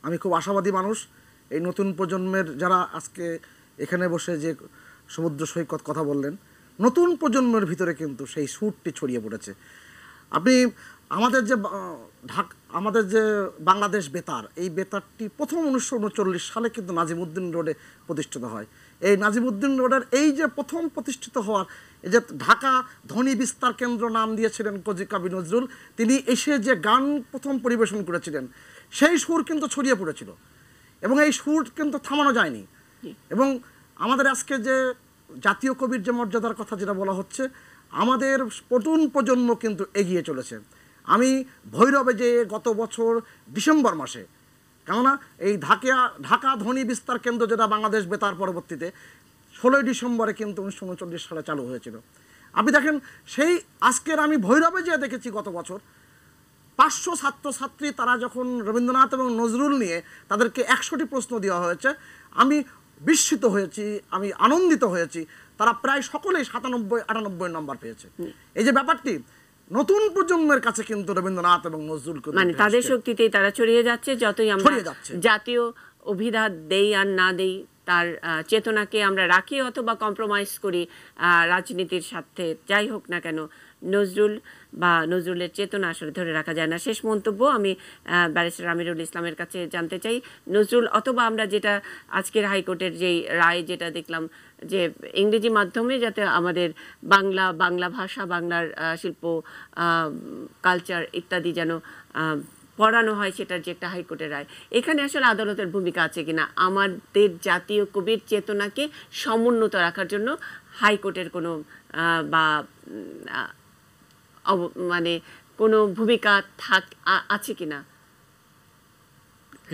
আমি খুব আশাবাদী মানুষ। এই নতুন প্রজন্মের যারা আজকে এখানে বসে যে সমুদ্র সৈকত কথা বললেন, নতুন প্রজন্মের ভিতরে কিন্তু সেই সুরটি ছড়িয়ে পড়েছে। আপনি আমাদের যে বাংলাদেশ বেতার, এই বেতারটি প্রথম 1939 সালে কিন্তু নাজিমউদ্দিন রোডে প্রতিষ্ঠিত হয়। এই নাজিমউদ্দিন রোডের এই যে প্রথম প্রতিষ্ঠিত হওয়ার, এই যে ঢাকা ধ্বনি বিস্তার কেন্দ্র নাম দিয়েছিলেন কবি নজরুল, তিনি এসে যে গান প্রথম পরিবেশন করেছিলেন, সেই সুর কিন্তু ছড়িয়ে পড়েছিল, এবং এই সুর কিন্তু থামানো যায়নি। এবং আমাদের আজকে যে জাতীয় কবির যে মর্যাদার কথা যেটা বলা হচ্ছে, আমাদের নতুন প্রজন্ম কিন্তু এগিয়ে চলেছে। আমি ভৈরবে যে গত বছর ডিসেম্বর মাসে, কেননা এই ঢাকা ধ্বনি বিস্তার কেন্দ্র যেটা বাংলাদেশ বেতার পরবর্তীতে 16 ডিসেম্বরে কিন্তু 1939 সালে চালু হয়েছিল। আপনি দেখেন, সেই আজকের আমি ভৈরবে যে দেখেছি গত বছর 500 ছাত্রছাত্রী, তারা যখন রবীন্দ্রনাথ এবং নজরুল নিয়ে তাদেরকে 100টি প্রশ্ন দেওয়া হয়েছে, আমি বিস্মিত হয়েছি, আমি আনন্দিত হয়েছি। তারা প্রায় সকলেই 97-98 নম্বর পেয়েছে। এই যে ব্যাপারটি নতুন প্রজন্মের কাছে কিন্তু রবীন্দ্রনাথ এবং নজরুল মানে তাদের শক্তিতেই তারা ছড়িয়ে যাচ্ছে। যতই আমরা জাতীয় অভিধান দেই আর না দেই, তার চেতনাকে আমরা রাখি অথবা কম্প্রোমাইজ করি রাজনীতির সাথে, যাই হোক না কেন, নজরুল বা নজরুলের চেতনা আসলে ধরে রাখা যায় না। শেষ মন্তব্য আমি ব্যারিস্টার আমিরুল ইসলামের কাছে জানতে চাই, নজরুল অথবা আমরা যেটা আজকের হাইকোর্টের যেই রায় যেটা দেখলাম যে ইংরেজি মাধ্যমে যাতে আমাদের বাংলা ভাষা, বাংলার শিল্প, কালচার ইত্যাদি যেন পড়ানো হয়, সেটার যে একটা হাইকোর্টের রায়, এখানে আসলে আদালতের ভূমিকা আছে কিনা আমাদের জাতীয় কবির চেতনাকে সমুন্নত রাখার জন্য হাইকোর্টের কোনো বা মানে কোনো ভূমিকা আছে কিনা?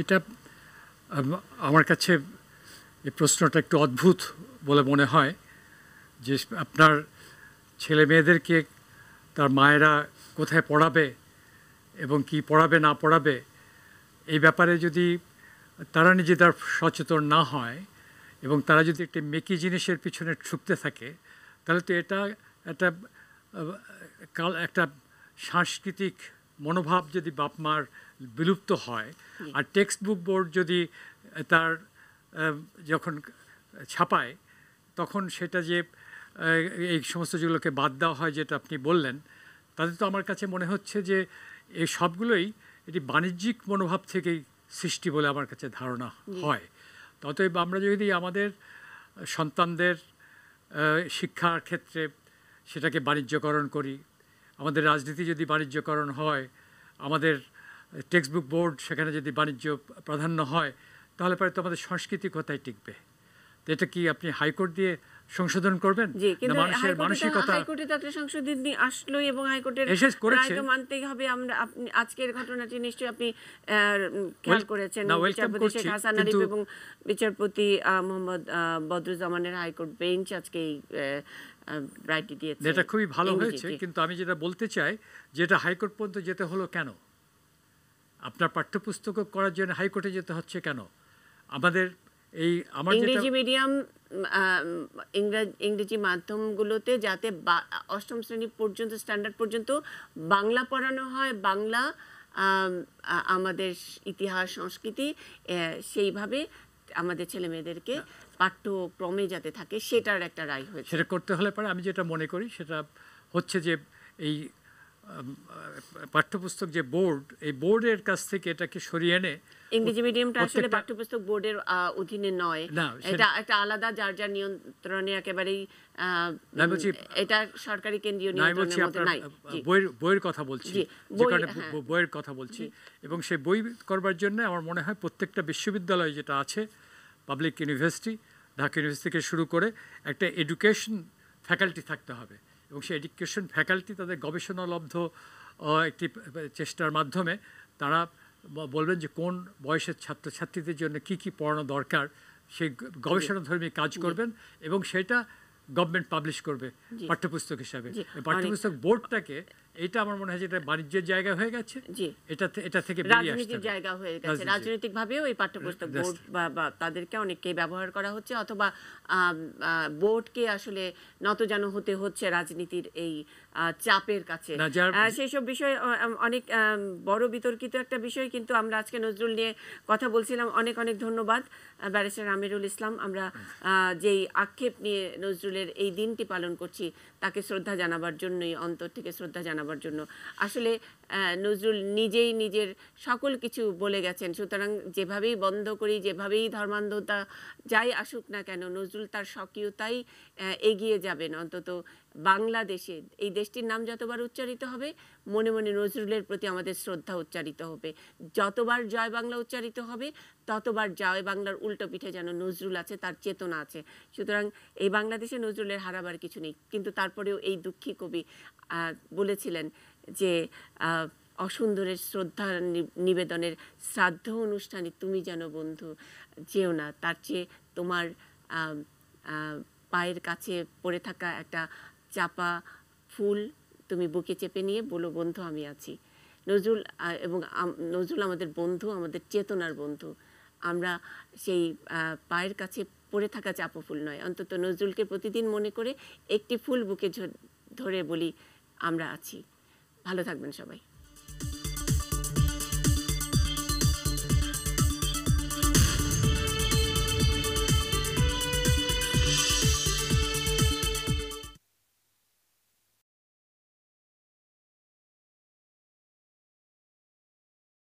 এটা আমার কাছে এই প্রশ্নটা একটু অদ্ভুত বলে মনে হয় যে আপনার ছেলে মেয়েদেরকে তার মায়েরা কোথায় পড়াবে এবং কি পড়াবে না পড়াবে এই ব্যাপারে যদি তারা নিজেদের সচেতন না হয় এবং তারা যদি একটা মেকি জিনিসের পিছনে ছুটতে থাকে, তাহলে তো এটা একটা সাংস্কৃতিক মনোভাব যদি বাপ মার বিলুপ্ত হয়। আর টেক্সট বুক বোর্ড যদি তার যখন ছাপায় তখন সেটা যে এই সমস্ত যেগুলোকে বাদ দেওয়া হয় যেটা আপনি বললেন, তাতে তো আমার কাছে মনে হচ্ছে যে এই সবগুলোই এটি বাণিজ্যিক মনোভাব থেকেই সৃষ্টি বলে আমার কাছে ধারণা হয়। অতএব আমরা যদি আমাদের সন্তানদের শিক্ষার ক্ষেত্রে সেটাকে বাণিজ্যকরণ করি, আমাদের রাজনীতি যদি বাণিজ্যকরণ হয়, আমাদের টেক্সট বুক বোর্ড সেখানে যদি বাণিজ্য প্রাধান্য হয়, তাহলে পরে তো আমাদের সংস্কৃতি কোথায় টিকবে? তো এটা কি আপনি হাইকোর্ট দিয়ে সংশোধন করবেন? কিন্তু হাইকোর্টে তো একটা সংশোধন আসলো এবং হাইকোর্টের রায় তো মানতেই হবে। আপনি আজকের ঘটনাটি নিশ্চয়ই আপনি খেয়াল করেছেন, বিচারপতি শেখ হাসান আরিফ এবং বিচারপতি মোহাম্মদ বদরুজ্জামানের হাইকোর্ট বেঞ্চ আজকে এই রায়টি দিয়েছে। এটা খুবই ভালো হয়েছে, কিন্তু আমি যেটা বলতে চাই যেটা হাইকোর্ট পর্যন্ত যেতে হলো কেন? আপনার পাঠ্যপুস্তক করার জন্য হাইকোর্টে যেতে হচ্ছে কেন? আমাদের এই ইংরেজি মিডিয়াম ইংরেজি মাধ্যমগুলোতে যাতে অষ্টম শ্রেণী পর্যন্ত স্ট্যান্ডার্ড পর্যন্ত বাংলা পড়ানো হয়, বাংলা আমাদের ইতিহাস সংস্কৃতি সেইভাবে আমাদের ছেলে মেয়েদেরকে পাঠ্যক্রমে যাতে থাকে, সেটার একটা রায় হয়েছে। সেটা করতে হলে পরে আমি যেটা মনে করি সেটা হচ্ছে যে এই পাঠ্যপুস্তক যে বোর্ড, এই বোর্ডের কাছ থেকে এটাকে সরিয়ে এনে ইংরেজি মিডিয়ামটা আসলে পাঠ্যপুস্তক বোর্ডের অধীনে নয়, এটা একটা আলাদা যার যার নিয়ন্ত্রণে একেবারেই, এটা সরকারি কেন্দ্রীয় নিয়ন্ত্রণের মধ্যে নাই। বইয়ের কথা বলছি, বইয়ের কথা বলছি। এবং সেই বই করবার জন্য আমার মনে হয় প্রত্যেকটা বিশ্ববিদ্যালয় যেটা আছে, পাবলিক ইউনিভার্সিটি, ঢাকা ইউনিভার্সিটি থেকে শুরু করে একটা এডুকেশন ফ্যাকাল্টি থাকতে হবে এবং সেই এডুকেশন ফ্যাকাল্টি তাদের গবেষণালব্ধ একটি চেষ্টার মাধ্যমে তারা বলবেন যে কোন বয়সের ছাত্রছাত্রীদের জন্য কি কি পড়ানো দরকার, সেই গবেষণাধর্মী কাজ করবেন এবং সেটা গভর্নমেন্ট পাবলিশ করবে পাঠ্যপুস্তক হিসাবে। পাঠ্যপুস্তক বোর্ডটাকে, এটা আমার মনে হয় যে এটা বাণিজ্যের জায়গা হয়ে গেছে, এটা থেকে রাজনীতির জায়গা হয়ে গেছে। রাজনৈতিকভাবেও এই পাঠ্যপুস্তক বোর্ড বা তাদেরকে অনেককেই ব্যবহার করা হচ্ছে, অথবা বোর্ডকে আসলে নতজানু হতে হচ্ছে রাজনীতির এই চাপের কাছে। সেই সব বিষয় অনেক বড় বিতর্কিত একটা বিষয়, কিন্তু আমরা আজকে নজরুল নিয়ে কথা বলছিলাম। অনেক অনেক ধন্যবাদ ব্যারিস্টার আমিরুল ইসলাম। আমরা যেই আক্ষেপ নিয়ে নজরুলের এই দিনটি পালন করছি তাকে শ্রদ্ধা জানাবার জন্যই, অন্তর থেকে শ্রদ্ধা জানাবার জন্য। আসলে নজরুল নিজেই নিজের সকল কিছু বলে গেছেন, সুতরাং যেভাবেই বন্ধ করি, যেভাবেই ধর্মান্ধতা যাই আসুক না কেন, নজরুল তার স্বকীয়তাই এগিয়ে যাবেন। অন্তত বাংলাদেশে এই দেশটির নাম যতবার উচ্চারিত হবে, মনে মনে নজরুলের প্রতি আমাদের শ্রদ্ধা উচ্চারিত হবে। যতবার জয় বাংলা উচ্চারিত হবে, ততবার জয় বাংলার উল্টো পিঠে যেন নজরুল আছে, তার চেতনা আছে। সুতরাং এই বাংলাদেশে নজরুলের হারাবার কিছু নেই। কিন্তু তারপরেও এই দুঃখী কবি বলেছিলেন যে অসুন্দরের শ্রদ্ধা নিবেদনের শ্রাদ্ধ অনুষ্ঠানে তুমি যেন বন্ধু যেও না, তার চেয়ে তোমার পায়ের কাছে পড়ে থাকা একটা চাপা ফুল তুমি বুকে চেপে নিয়ে বলো বন্ধু আমি আছি। নজরুল এবং নজরুল আমাদের বন্ধু, আমাদের চেতনার বন্ধু। আমরা সেই পায়ের কাছে পড়ে থাকা চাপা ফুল নয়, অন্তত নজরুলকে প্রতিদিন মনে করে একটি ফুল বুকে ধরে বলি আমরা আছি। ভালো থাকবেন সবাই।